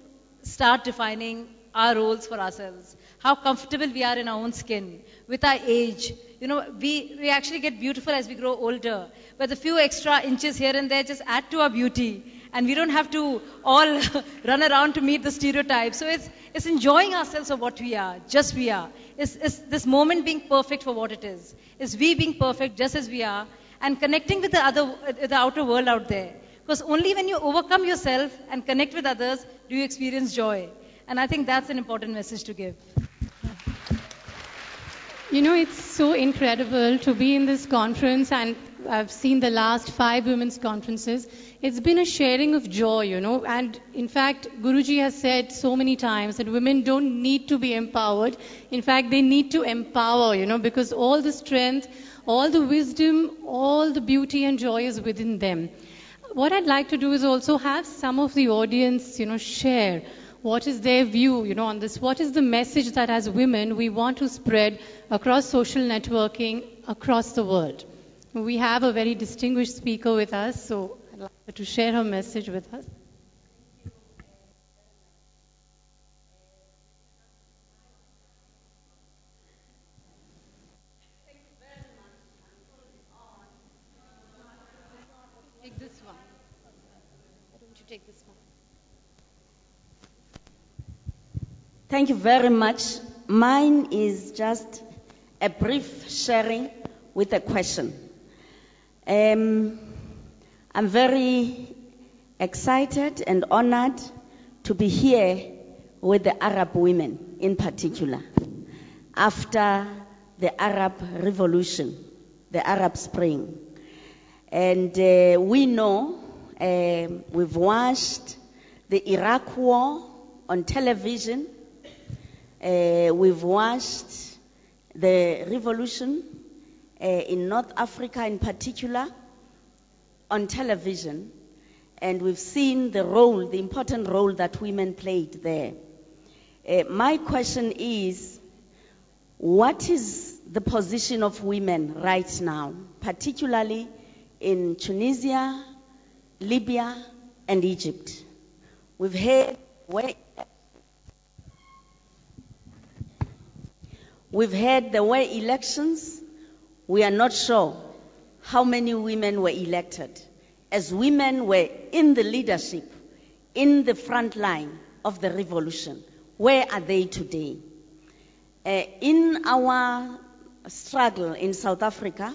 start defining our roles for ourselves. How comfortable we are in our own skin, with our age. We actually get beautiful as we grow older. But the few extra inches here and there just add to our beauty. And we don't have to all run around to meet the stereotypes. So it's enjoying ourselves for what we are, just we are. It's this moment being perfect for what it is. It's we being perfect just as we are. And connecting with the outer world out there. Because only when you overcome yourself and connect with others do you experience joy. And I think that's an important message to give. It's so incredible to be in this conference, and I've seen the last 5 women's conferences. It's been a sharing of joy, and in fact, Guruji has said so many times that women don't need to be empowered. In fact, they need to empower, because all the strength, all the wisdom, all the beauty and joy is within them. What I'd like to do is also have some of the audience, share what is their view, on this. What is the message that as women we want to spread across social networking across the world? We have a very distinguished speaker with us, so I'd like her to share her message with us. Take this one. Why don't you take this one? Thank you very much. Mine is just a brief sharing with a question. I'm very excited and honored to be here with the Arab women in particular. After the Arab Revolution, the Arab Spring. And we know, we've watched the Iraq War on television. We've watched the revolution in North Africa in particular on television. And we've seen the role, the important role that women played there. My question is, what is the position of women right now, particularly in Tunisia, Libya, and Egypt? We've heard there were elections. We are not sure how many women were elected, as women were in the leadership, in the front line of the revolution. Where are they today? In our struggle in South Africa,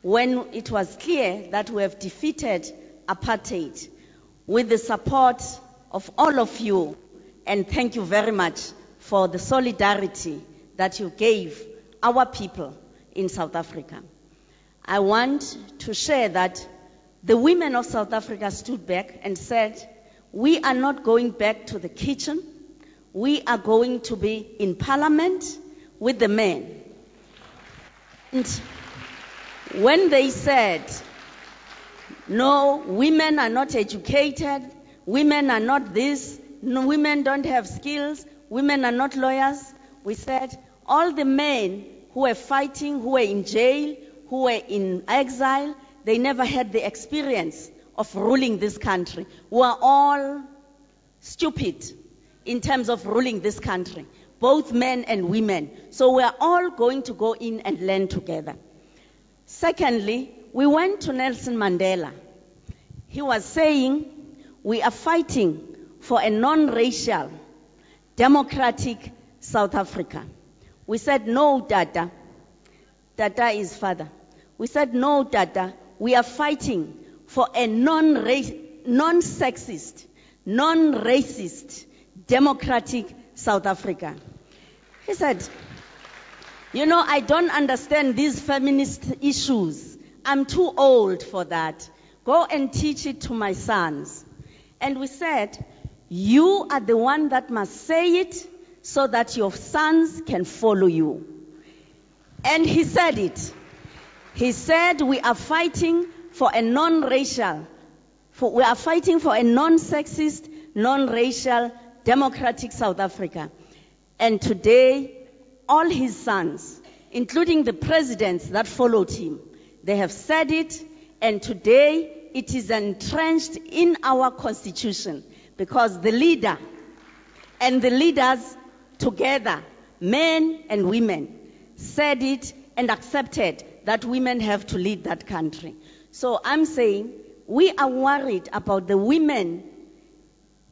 when it was clear that we have defeated apartheid, with the support of all of you, and thank you very much for the solidarity that you gave our people in South Africa. I want to share that the women of South Africa stood back and said, we are not going back to the kitchen. We are going to be in parliament with the men. And when they said, no, women are not educated, women are not this, no, women don't have skills, women are not lawyers, we said, all the men who were fighting, who were in jail, who were in exile, they never had the experience of ruling this country. We are all stupid in terms of ruling this country, both men and women. So we are all going to go in and learn together. Secondly, we went to Nelson Mandela. He was saying, we are fighting for a non-racial, democratic South Africa. We said, no, Dada. Dada is father. We said, no, Dada. We are fighting for a non-sexist, non-racist, democratic South Africa. He said, you know, I don't understand these feminist issues. I'm too old for that. Go and teach it to my sons. And we said, you are the one that must say it so that your sons can follow you. And he said it. He said, we are fighting for a non-racial, we are fighting for a non-sexist, non-racial, democratic South Africa. And today, all his sons, including the presidents that followed him, they have said it, and today it is entrenched in our constitution because the leader and the leaders together, men and women, said it and accepted that women have to lead that country. So I'm saying we are worried about the women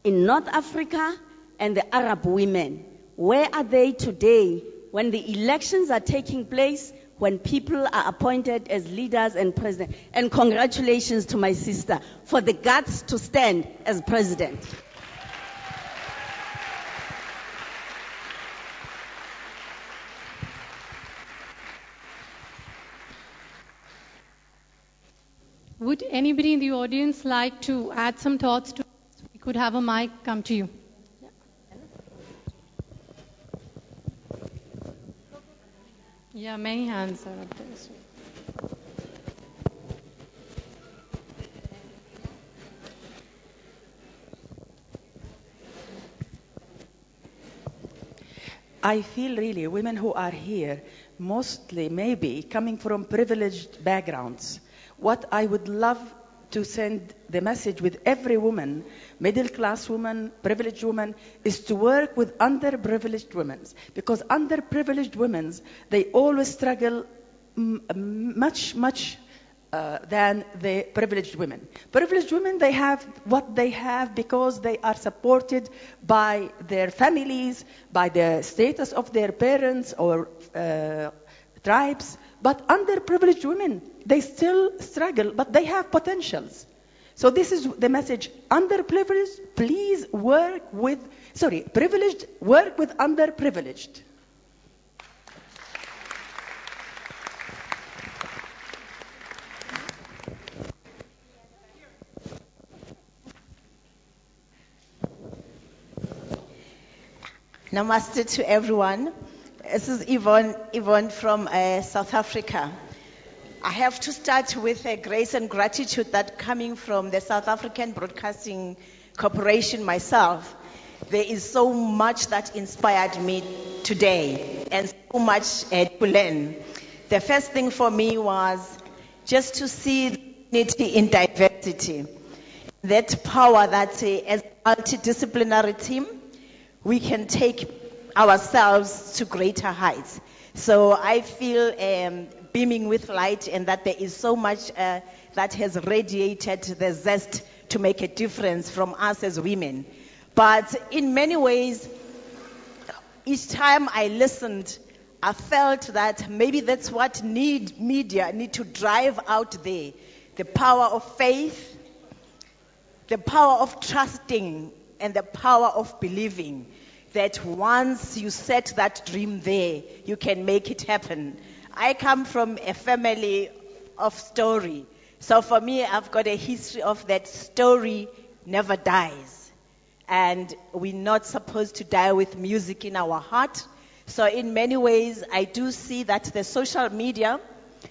in North Africa and the Arab women. Where are they today when the elections are taking place, when people are appointed as leaders and president? And congratulations to my sister for the guts to stand as president. Would anybody in the audience like to add some thoughts to this? We could have a mic come to you. Yeah, many hands are up there. I feel really women who are here, mostly maybe coming from privileged backgrounds. What I would love to send the message with every woman, middle class woman, privileged woman, is to work with underprivileged women. Because underprivileged women, they always struggle much than the privileged women. Privileged women, they have what they have because they are supported by their families, by the status of their parents or tribes, but underprivileged women, they still struggle, but they have potentials. So this is the message. Underprivileged, please work with, privileged, work with underprivileged. Namaste to everyone. This is Yvonne from South Africa. I have to start with grace and gratitude that coming from the South African Broadcasting Corporation myself. There is so much that inspired me today and so much to learn. The first thing for me was just to see unity in diversity. That power that as a multidisciplinary team, we can take ourselves to greater heights. So I feel beaming with light, and that there is so much that has radiated the zest to make a difference from us as women. But in many ways, each time I listened, I felt that maybe that's what media need to drive out there. The power of faith, the power of trusting, and the power of believing that once you set that dream there, you can make it happen. I come from a family of story. So for me, I've got a history of that story never dies. And we're not supposed to die with music in our heart. So in many ways, I do see that the social media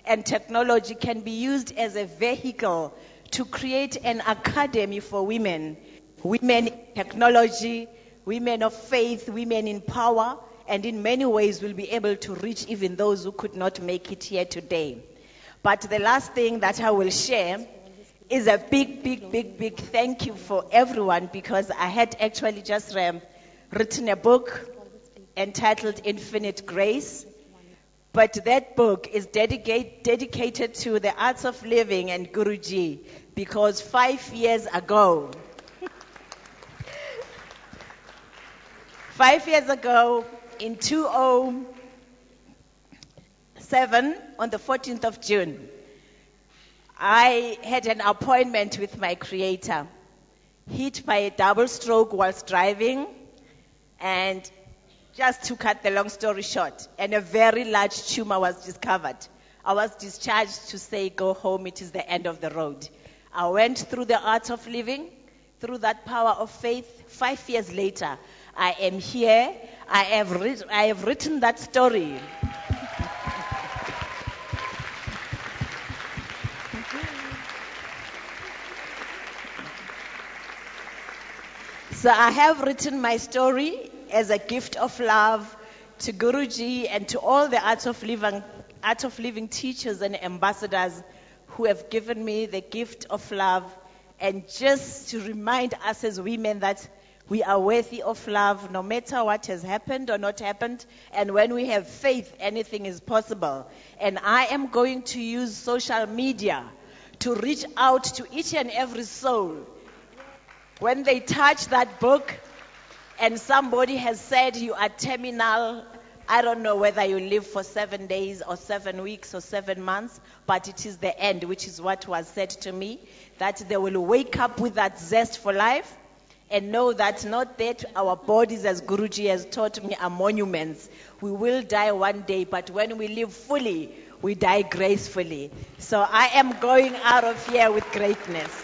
and technology can be used as a vehicle to create an academy for women. Women in technology, women of faith, women in power, and in many ways will be able to reach even those who could not make it here today. But the last thing that I will share is a big thank you for everyone, because I had actually just written a book entitled Infinite Grace. But that book is dedicated to the arts of living and Guruji, because 5 years ago, 5 years ago, in 2007, on the 14th of June, I had an appointment with my creator, hit by a double stroke whilst driving, and just to cut the long story short, and a very large tumor was discovered. I was discharged to say, go home, it is the end of the road. I went through the art of living, through that power of faith. 5 years later, I am here. I have written that story. So I have written my story as a gift of love to Guruji and to all the Art of Living teachers and ambassadors who have given me the gift of love, and just to remind us as women that we are worthy of love no matter what has happened or not happened, and when we have faith, anything is possible. And I am going to use social media to reach out to each and every soul. When they touch that book and somebody has said you are terminal, I don't know whether you live for 7 days or 7 weeks or 7 months, but it is the end, which is what was said to me, that they will wake up with that zest for life and know that not that our bodies, as Guruji has taught me, are monuments. We will die one day, but when we live fully, we die gracefully. So I am going out of here with greatness.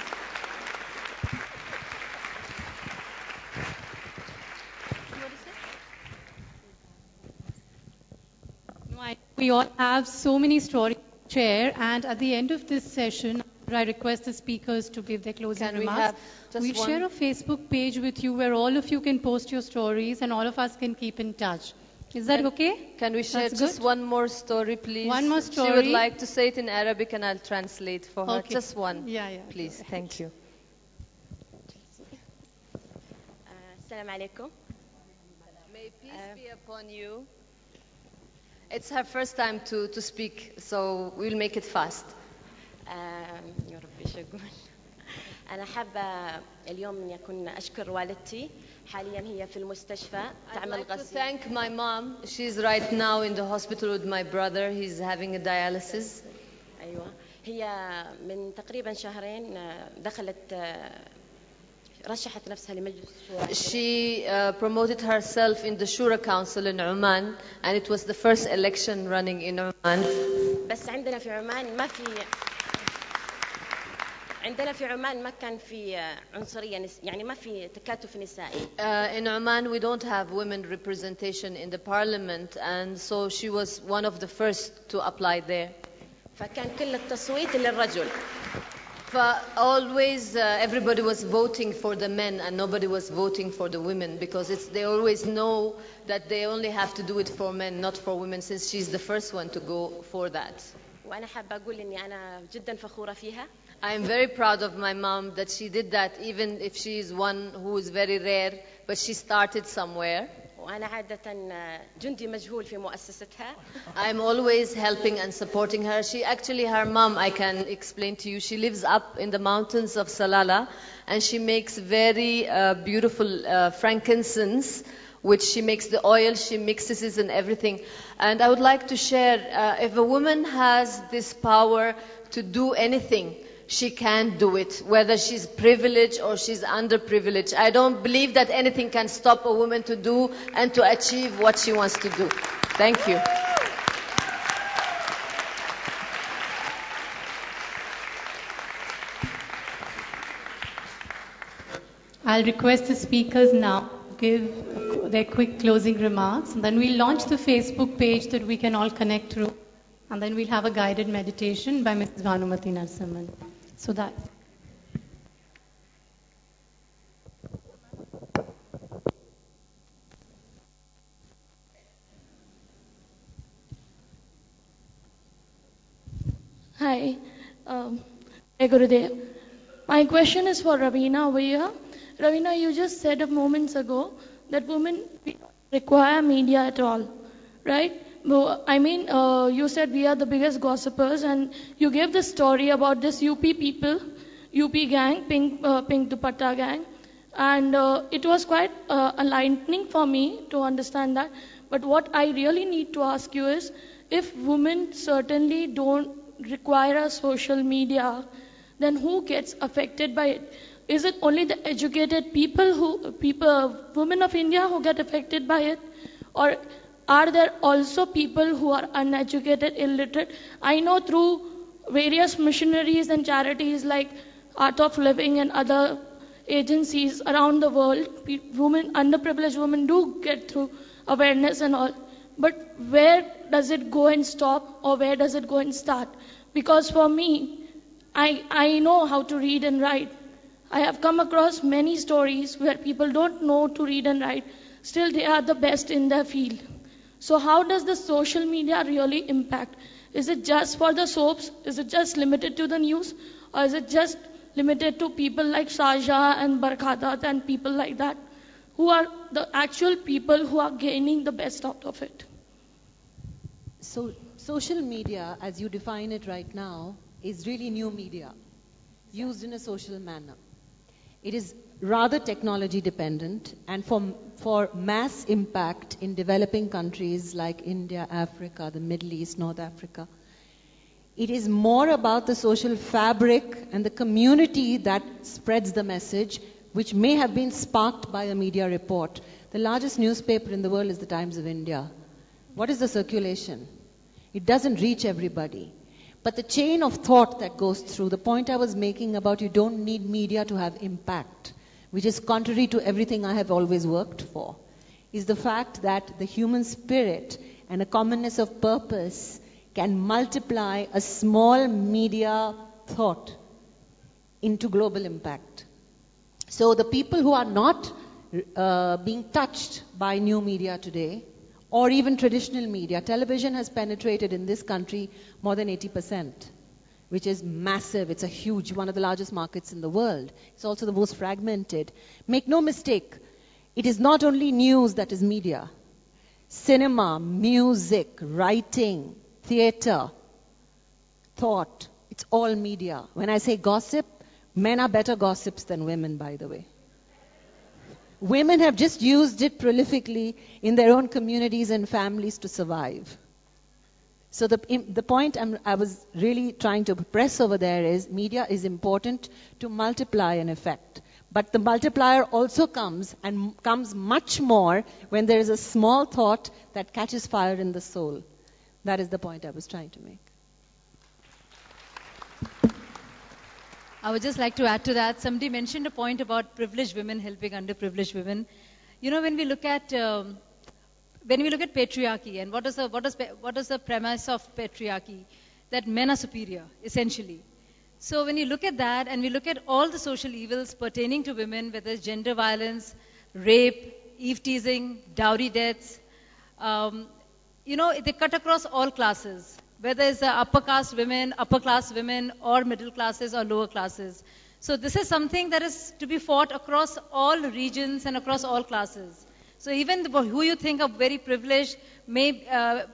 We all have so many stories to share, and at the end of this session, I request the speakers to give their closing remarks. We'll share a Facebook page with you where all of you can post your stories and all of us can keep in touch. Is that okay? Can we share just one more story, please? One more story. She would like to say it in Arabic and I'll translate for her. Okay. Just one. Yeah. Please. Thank you. Assalamu alaikum. May peace be upon you. It's her first time to speak, so we'll make it fast. يا رب شكرا. أنا حابة اليوم إني أكون أشكر والدتي حاليا هي في المستشفى I'd تعمل like to غسيل. thank my mom. She's right now in the hospital with my brother. He's having a dialysis. أيوة هي من تقريبا شهرين دخلت رشحت نفسها لمجلس الشورى. She promoted herself in the Shura Council in Oman, and it was the first election running in Oman. بس عندنا في عمان ما كان في عنصرية يعني ما في تكاتف نسائي. In Oman we don't have women representation in the parliament, and so she was one of the first to apply there. فكان كل التصويت للرجل. Always everybody was voting for the men and nobody was voting for the women, because they always know that they only have to do it for men, not for women, since she's the first one to go for that. وأنا حابة أقول إني أنا جدا فخورة فيها. I am very proud of my mom that she did that, even if she is one who is very rare, but she started somewhere. وأنا عادة جندي مجهول في مؤسستها. I'm always helping and supporting her. Her mom, I can explain to you, she lives up in the mountains of Salalah, and she makes very beautiful frankincense, which she makes the oil, she mixes it and everything. And I would like to share, if a woman has this power to do anything, she can do it, whether she's privileged or she's underprivileged. I don't believe that anything can stop a woman to do and to achieve what she wants to do. Thank you. I'll request the speakers now to give their quick closing remarks. And then we'll launch the Facebook page that we can all connect through. And then we'll have a guided meditation by Mrs. Bhanumati Narasimhan. So that. Hi, Gurudev. My question is for Ravina over here. Ravina, you just said a moments ago that women require media at all, right? I mean, you said we are the biggest gossipers, and you gave the story about this UP people, UP gang, pink dupatta gang, and it was quite enlightening for me to understand that. But what I really need to ask you is, if women certainly don't require a social media, then who gets affected by it? Is it only the educated women of India who get affected by it, or are there also people who are uneducated, illiterate? I know through various missionaries and charities like Art of Living and other agencies around the world, underprivileged women do get through awareness and all. But where does it go and stop, or where does it go and start? Because for me, I know how to read and write. I have come across many stories where people don't know to read and write. Still, they are the best in their field. So how does the social media really impact? Is it just for the soaps? Is it just limited to the news? Or is it just limited to people like Shazia and Barkhadat and people like that, who are the actual people who are gaining the best out of it? So social media, as you define it right now, is really new media, used in a social manner. It is rather technology dependent, and for mass impact in developing countries like India, Africa, the Middle East, North Africa, it is more about the social fabric and the community that spreads the message, which may have been sparked by a media report. The largest newspaper in the world is the Times of India. What is the circulation? It doesn't reach everybody. But the chain of thought that goes through, the point I was making about you don't need media to have impact, which is contrary to everything I have always worked for, is the fact that the human spirit and a commonness of purpose can multiply a small media thought into global impact. So the people who are not being touched by new media today, or even traditional media, television has penetrated in this country more than 80%, which is massive. It's a huge, one of the largest markets in the world. It's also the most fragmented. Make no mistake, it is not only news that is media. Cinema, music, writing, theater, thought, it's all media. When I say gossip, men are better gossips than women, by the way. Women have just used it prolifically in their own communities and families to survive. So the point I was really trying to press over there is media is important to multiply an effect. But the multiplier also comes much more when there is a small thought that catches fire in the soul. That is the point I was trying to make. I would just like to add to that. Somebody mentioned a point about privileged women helping underprivileged women. You know, when we look at patriarchy and what is the premise of patriarchy? That men are superior, essentially. So when you look at that and we look at all the social evils pertaining to women, whether it's gender violence, rape, eve teasing, dowry deaths, they cut across all classes, whether it's the upper class women or middle classes or lower classes. So this is something that is to be fought across all regions and across all classes. So even who you think are very privileged may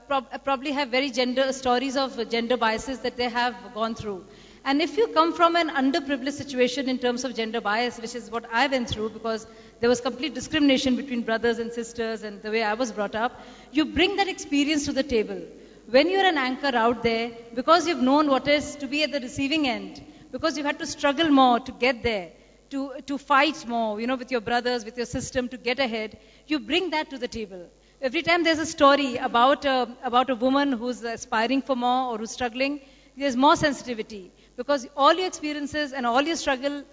probably have very stories of gender biases that they have gone through. And if you come from an underprivileged situation in terms of gender bias, which is what I went through because there was complete discrimination between brothers and sisters and the way I was brought up, you bring that experience to the table. When you're an anchor out there, because you've known what it is to be at the receiving end, because you've had to struggle more to get there, to fight more, with your brothers, with your system to get ahead, you bring that to the table. Every time there's a story about a woman who's aspiring for more or who's struggling, there's more sensitivity because all your experiences and all your struggle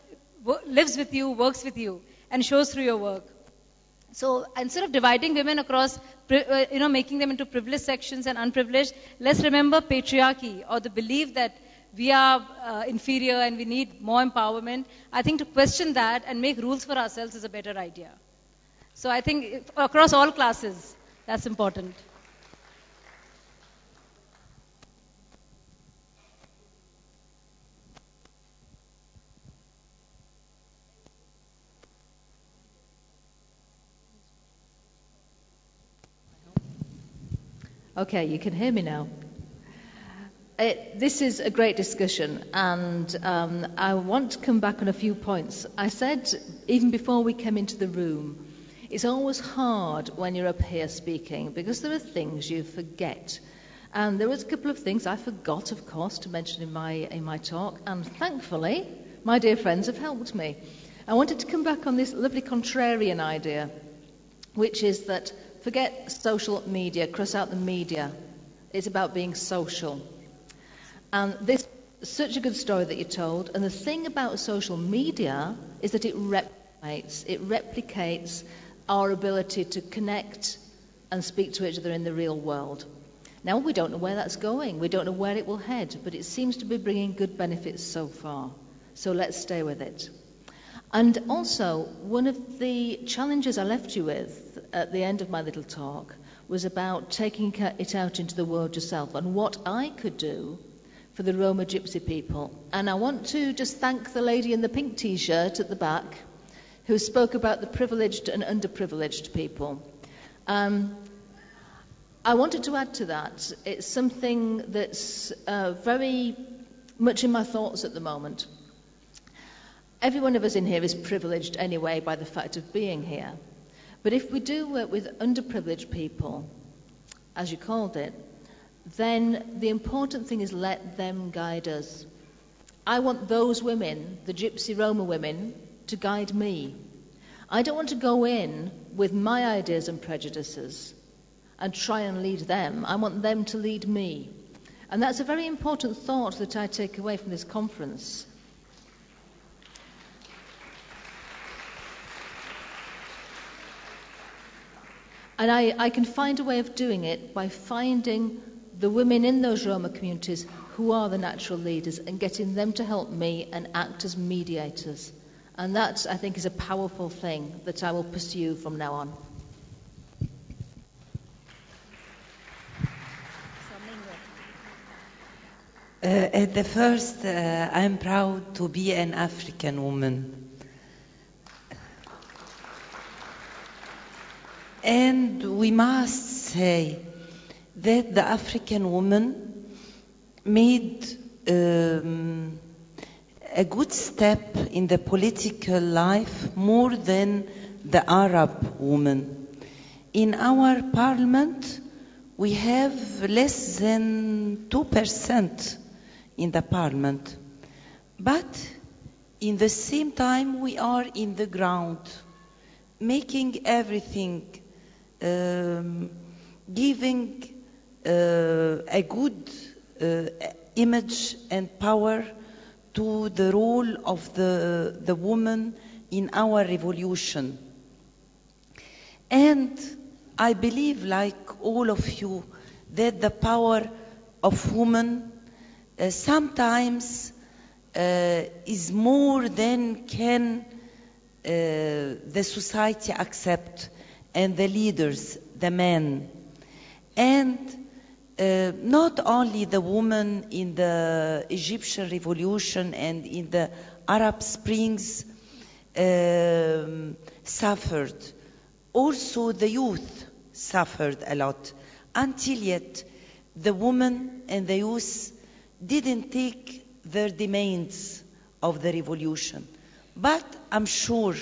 lives with you, works with you, and shows through your work. So instead of dividing women across, making them into privileged sections and unprivileged, let's remember patriarchy or the belief that we are inferior and we need more empowerment. I think to question that and make rules for ourselves is a better idea. So I think across all classes, that's important. Okay, you can hear me now. This is a great discussion, and I want to come back on a few points. I said, even before we came into the room, it's always hard when you're up here speaking, because there are things you forget. And there was a couple of things I forgot, of course, to mention in my talk, and thankfully, my dear friends have helped me. I wanted to come back on this lovely contrarian idea, which is that forget social media, cross out the media. It's about being social. And this is such a good story that you told. And the thing about social media is that it replicates our ability to connect and speak to each other in the real world. Now, we don't know where that's going. We don't know where it will head, but it seems to be bringing good benefits so far. So let's stay with it. And also, one of the challenges I left you with at the end of my little talk was about taking it out into the world yourself and what I could do for the Roma Gypsy people. And I want to just thank the lady in the pink t-shirt at the back who spoke about the privileged and underprivileged people. I wanted to add to that. It's something that's very much in my thoughts at the moment. Every one of us in here is privileged anyway by the fact of being here. But if we do work with underprivileged people, as you called it, then the important thing is let them guide us. I want those women, the Gypsy Roma women, to guide me. I don't want to go in with my ideas and prejudices and try and lead them. I want them to lead me. And that's a very important thought that I take away from this conference. And I can find a way of doing it by finding the women in those Roma communities who are the natural leaders and getting them to help me and act as mediators. And that, I think, is a powerful thing that I will pursue from now on. At the first, I'm proud to be an African woman. And we must say that the African woman made a good step in the political life more than the Arab woman. In our parliament, we have less than 2% in the parliament. But in the same time, we are in the ground, making everything, giving a good image and power to the role of the woman in our revolution. And I believe, like all of you, that the power of women sometimes is more than can the society accept, and the leaders, the men. And not only the women in the Egyptian revolution and in the Arab Springs suffered, also the youth suffered a lot. Until yet, the women and the youth didn't take their demands of the revolution. But I'm sure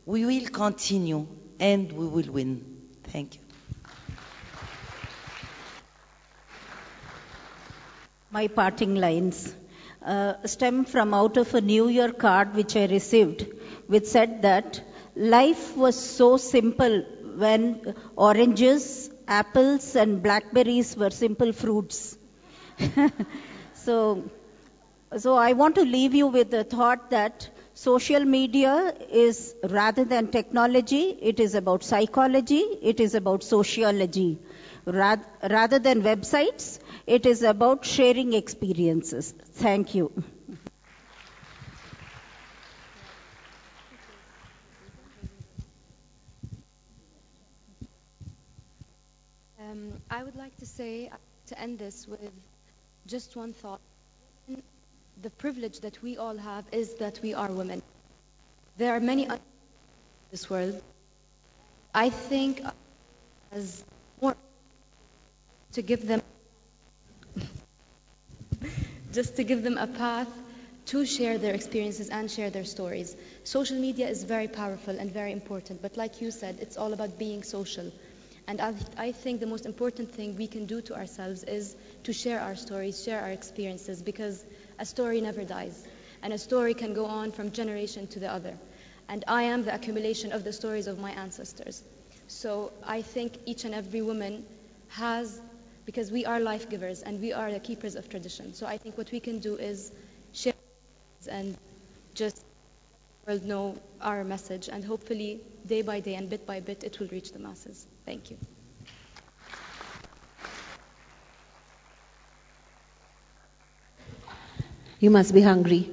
we will continue and we will win. Thank you. My parting lines stem from out of a New Year card which I received, which said that life was so simple when oranges, apples and blackberries were simple fruits. So I want to leave you with the thought that social media is, rather than technology, it is about psychology, it is about sociology. Rather than websites, it is about sharing experiences. Thank you. I would like to say, to end this with just one thought. The privilege that we all have is that we are women. There are many in this world. I think as more to give them just to give them a path to share their experiences and share their stories. Social media is very powerful and very important, but like you said, it's all about being social. And I think the most important thing we can do to ourselves is to share our stories, share our experiences, because a story never dies. And a story can go on from generation to the other. And I am the accumulation of the stories of my ancestors. So I think each and every woman has, because we are life givers and we are the keepers of tradition. So I think what we can do is share and just let the world know our message, and hopefully day by day and bit by bit it will reach the masses. Thank you. You must be hungry.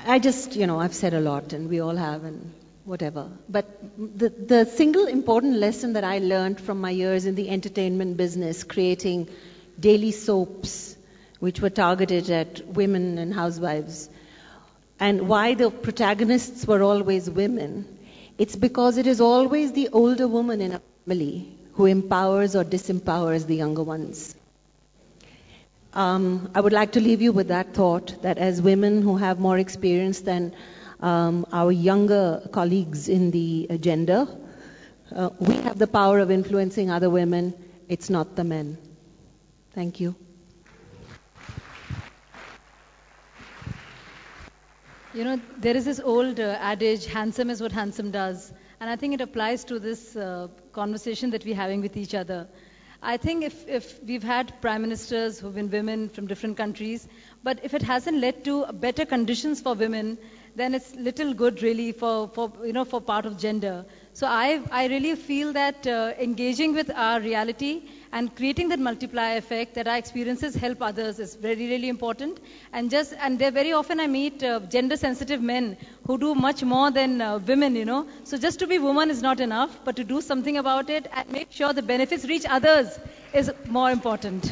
I've said a lot, and we all have, and whatever. But the single important lesson that I learned from my years in the entertainment business, creating daily soaps, which were targeted at women and housewives, and why the protagonists were always women, it's because it is always the older woman in a family who empowers or disempowers the younger ones. I would like to leave you with that thought, that as women who have more experience than our younger colleagues in the gender, we have the power of influencing other women. It's not the men. Thank you. You know, there is this old adage, handsome is what handsome does. And I think it applies to this conversation that we're having with each other. I think if we've had prime ministers who've been women from different countries, but if it hasn't led to better conditions for women, then it's little good really for part of gender. So I really feel that engaging with our reality and creating that multiplier effect that our experiences help others is very, really important. And there very often I meet gender sensitive men who do much more than women, So just to be woman is not enough, but to do something about it and make sure the benefits reach others is more important.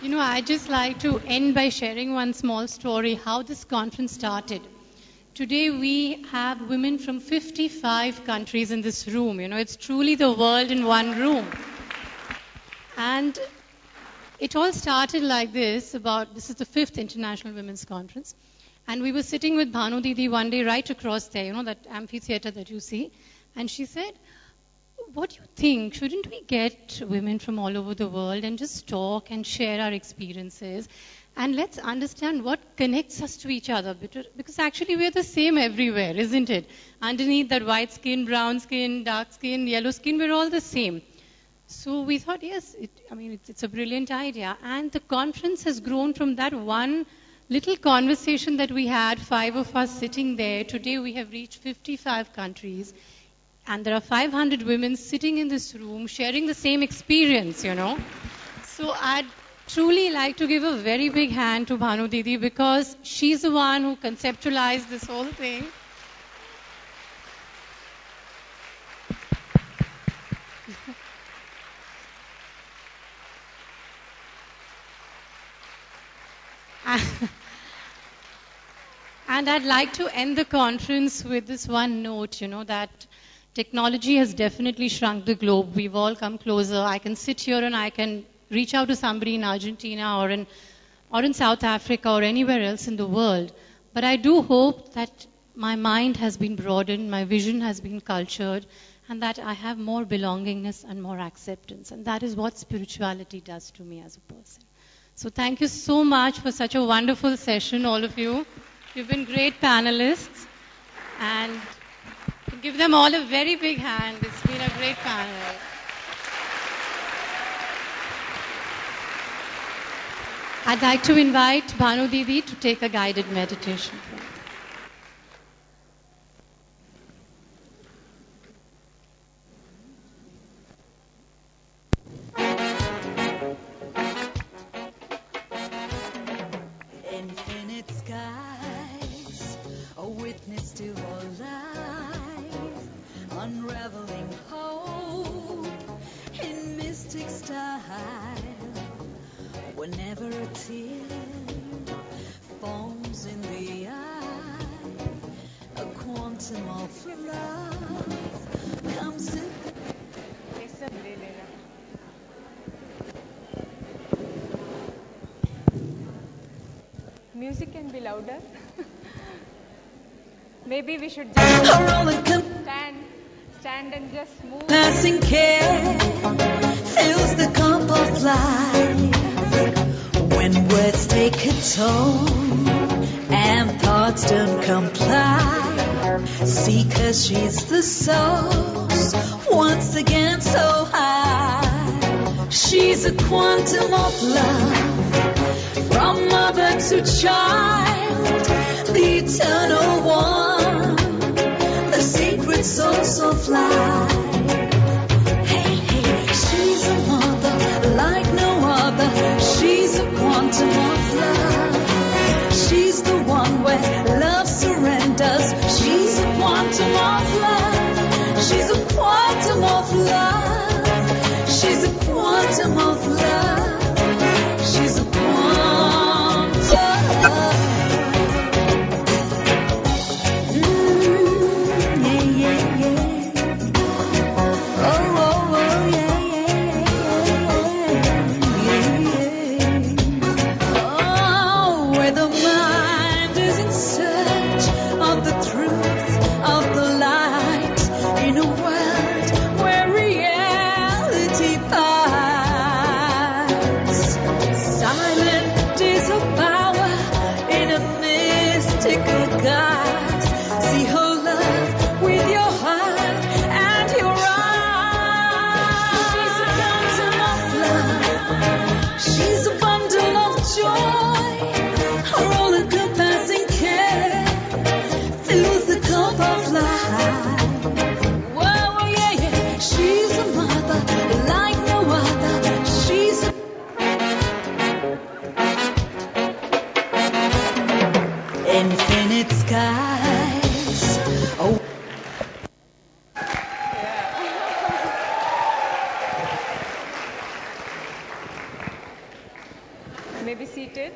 I'd just like to end by sharing one small story, how this conference started. Today we have women from 55 countries in this room. It's truly the world in one room. And it all started like this, this is the 5th International Women's Conference. And we were sitting with Bhanu Didi one day right across there, you know, that amphitheater that you see. And she said, what do you think? Shouldn't we get women from all over the world and just talk and share our experiences? And let's understand what connects us to each other. Because actually we're the same everywhere, isn't it? Underneath that white skin, brown skin, dark skin, yellow skin, we're all the same. So we thought, yes, it's a brilliant idea. And the conference has grown from that one little conversation that we had, 5 of us sitting there. Today we have reached 55 countries. And there are 500 women sitting in this room sharing the same experience, you know. So I'd truly like to give a very big hand to Bhanu Didi because she's the one who conceptualized this whole thing. And I'd like to end the conference with this one note, you know, that technology has definitely shrunk the globe. We've all come closer. I can sit here and I can reach out to somebody in Argentina or in South Africa or anywhere else in the world. But I do hope that my mind has been broadened, my vision has been cultured, and that I have more belongingness and more acceptance. And that is what spirituality does to me as a person. So thank you so much for such a wonderful session, all of you. You've been great panelists. And give them all a very big hand. It's been a great panel. I'd like to invite Bhanu Didi to take a guided meditation. Infinite skies, a witness to all life, unraveling hope in mystic style. Whenever a tear forms in the eye, a quantum of love comes in. Music can be louder. Maybe we should just stand and just move. Passing care fills the cup of life. When words take a toll and thoughts don't comply, see 'cause she's the source once again so high. She's a quantum of love, from mother to child, the eternal one, the sacred source of life. Hey, hey, she's a mother like no other. She's a quantum of love. She's the one where love surrenders. She's a quantum of love. She's a quantum of love. She's a quantum of love. She's a infinite skies. Oh. Maybe seated.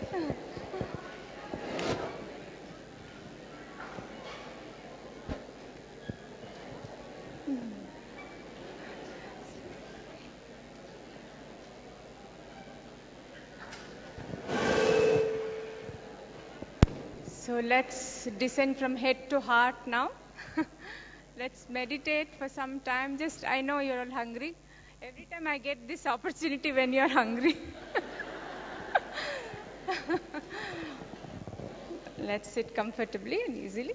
So So let's descend from head to heart now. Let's meditate for some time. I know you're all hungry. Every time I get this opportunity when you're hungry. Let's sit comfortably and easily.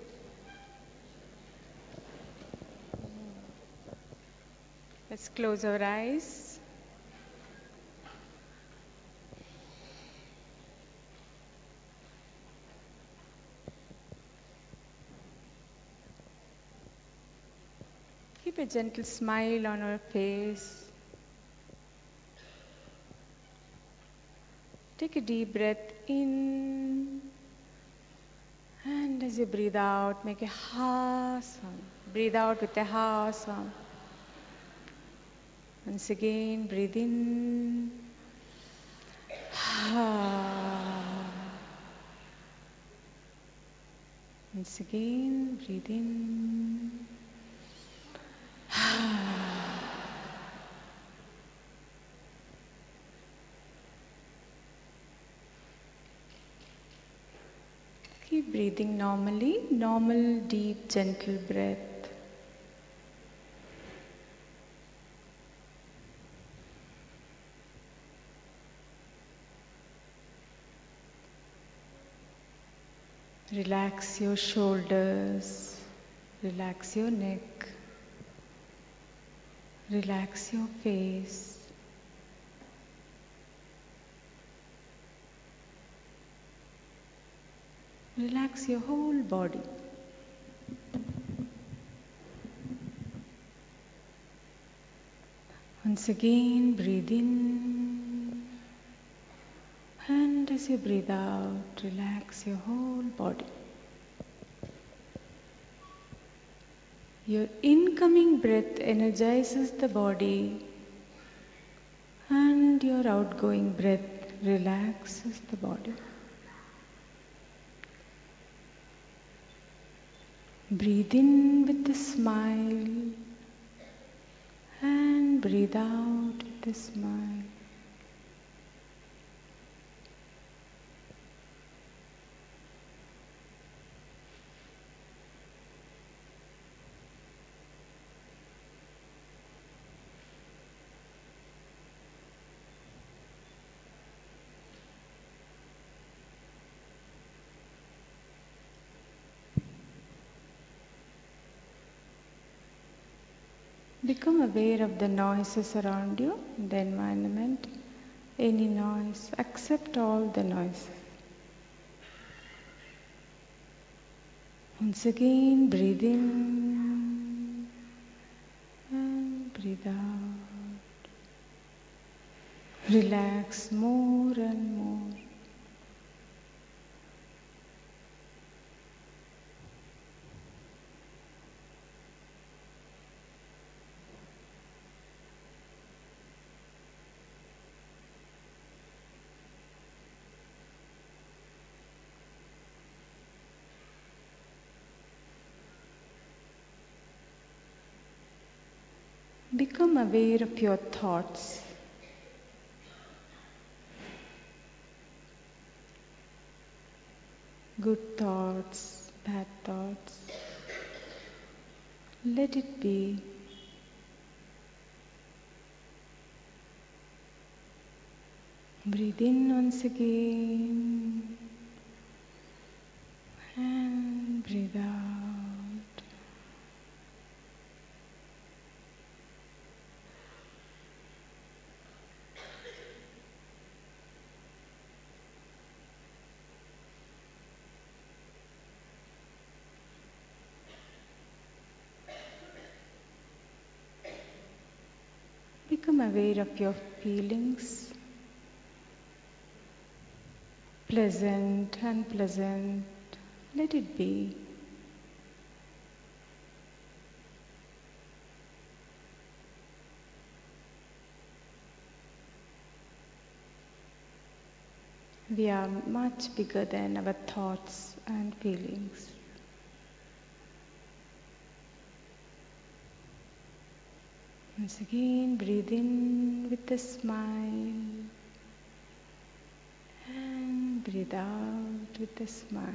Let's close our eyes. Keep a gentle smile on our face. Take a deep breath in. And as you breathe out, make a ha sound. Breathe out with a ha sound. Once again, breathe in. Ha. Once again, breathe in. Keep breathing normally, normal, deep, gentle breath. Relax your shoulders, relax your neck, relax your face. Relax your whole body. Once again, breathe in. And as you breathe out, relax your whole body. Your incoming breath energizes the body, and your outgoing breath relaxes the body. Breathe in with a smile and breathe out with a smile. Become aware of the noises around you, the environment, any noise. Accept all the noises. Once again, breathe in and breathe out. Relax more and more. Become aware of your thoughts. Good thoughts, bad thoughts. Let it be. Breathe in once again and breathe out. Become aware of your feelings, pleasant, unpleasant. Let it be. We are much bigger than our thoughts and feelings. Once again, breathe in with a smile and breathe out with a smile.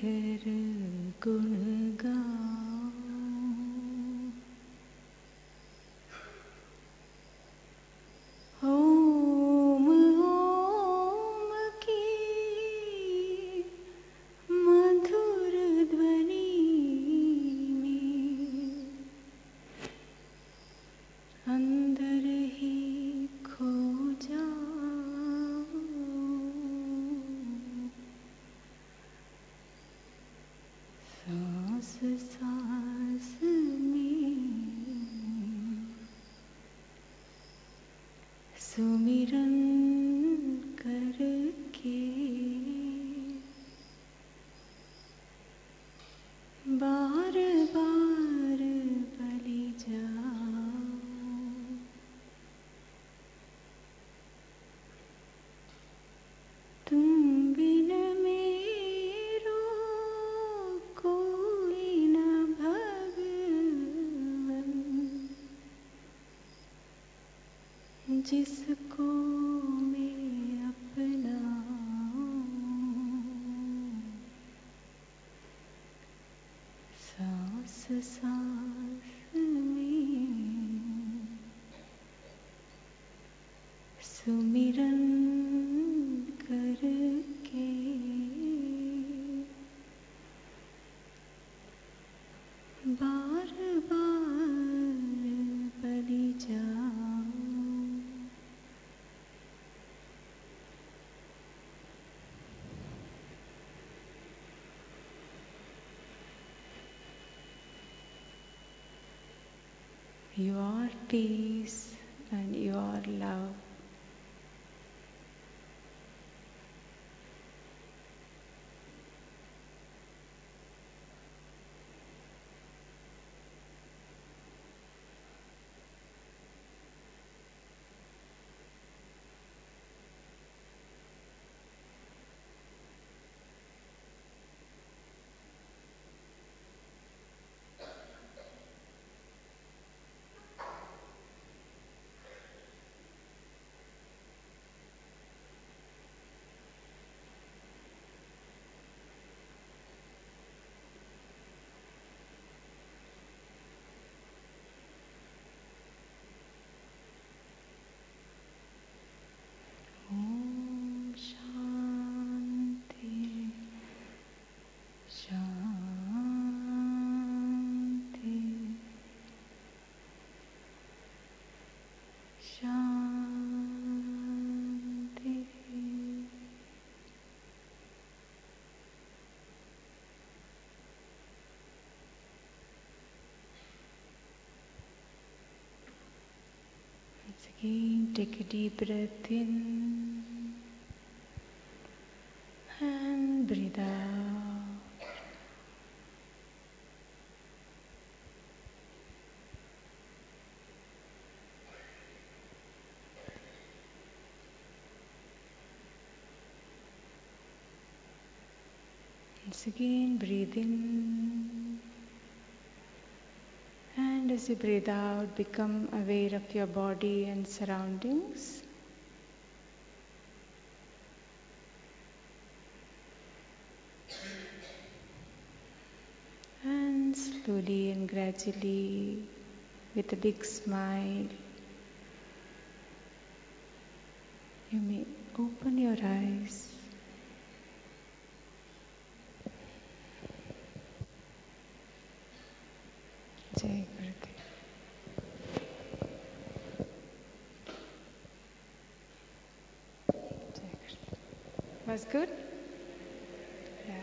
हर गुण गाऊं। ओम ओम की मधुर ध्वनि में अंदर ही खो जाऊं। सांस सांस में सुमिरन करके बार बार बलि जाऊं। तुम बिन मेरो कोई न भगवन, जिसको मैं अपनाऊं। सांस सांस में सुमिरन करके बार बार बलि जाऊं। Your peace and your love Om Shanti Shanti Shanti. Once again, take a deep breath in and breathe out. Once again, breathe in, and as you breathe out, become aware of your body and surroundings. And slowly and gradually, with a big smile, you may open your eyes. Jai Gurudev. Jai Gurudev. Was good? Yeah.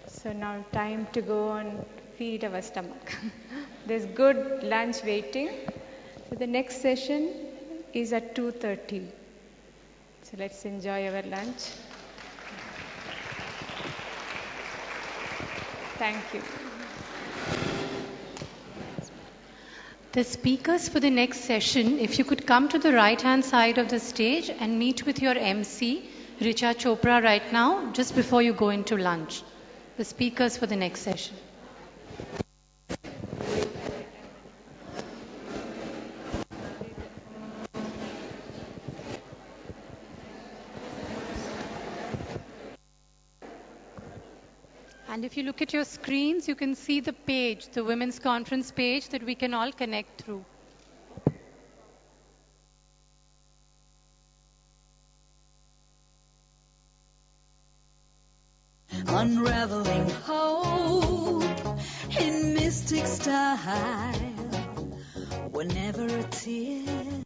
So now time to go and feed our stomach. There's good lunch waiting. So the next session is at 2:30. So let's enjoy our lunch. Thank you. The speakers for the next session, if you could come to the right-hand side of the stage and meet with your MC, Richa Chopra, right now, just before you go into lunch. The speakers for the next session. And if you look at your screens, you can see the page, the women's conference page that we can all connect through. Unraveling hope in mystic style. Whenever a tear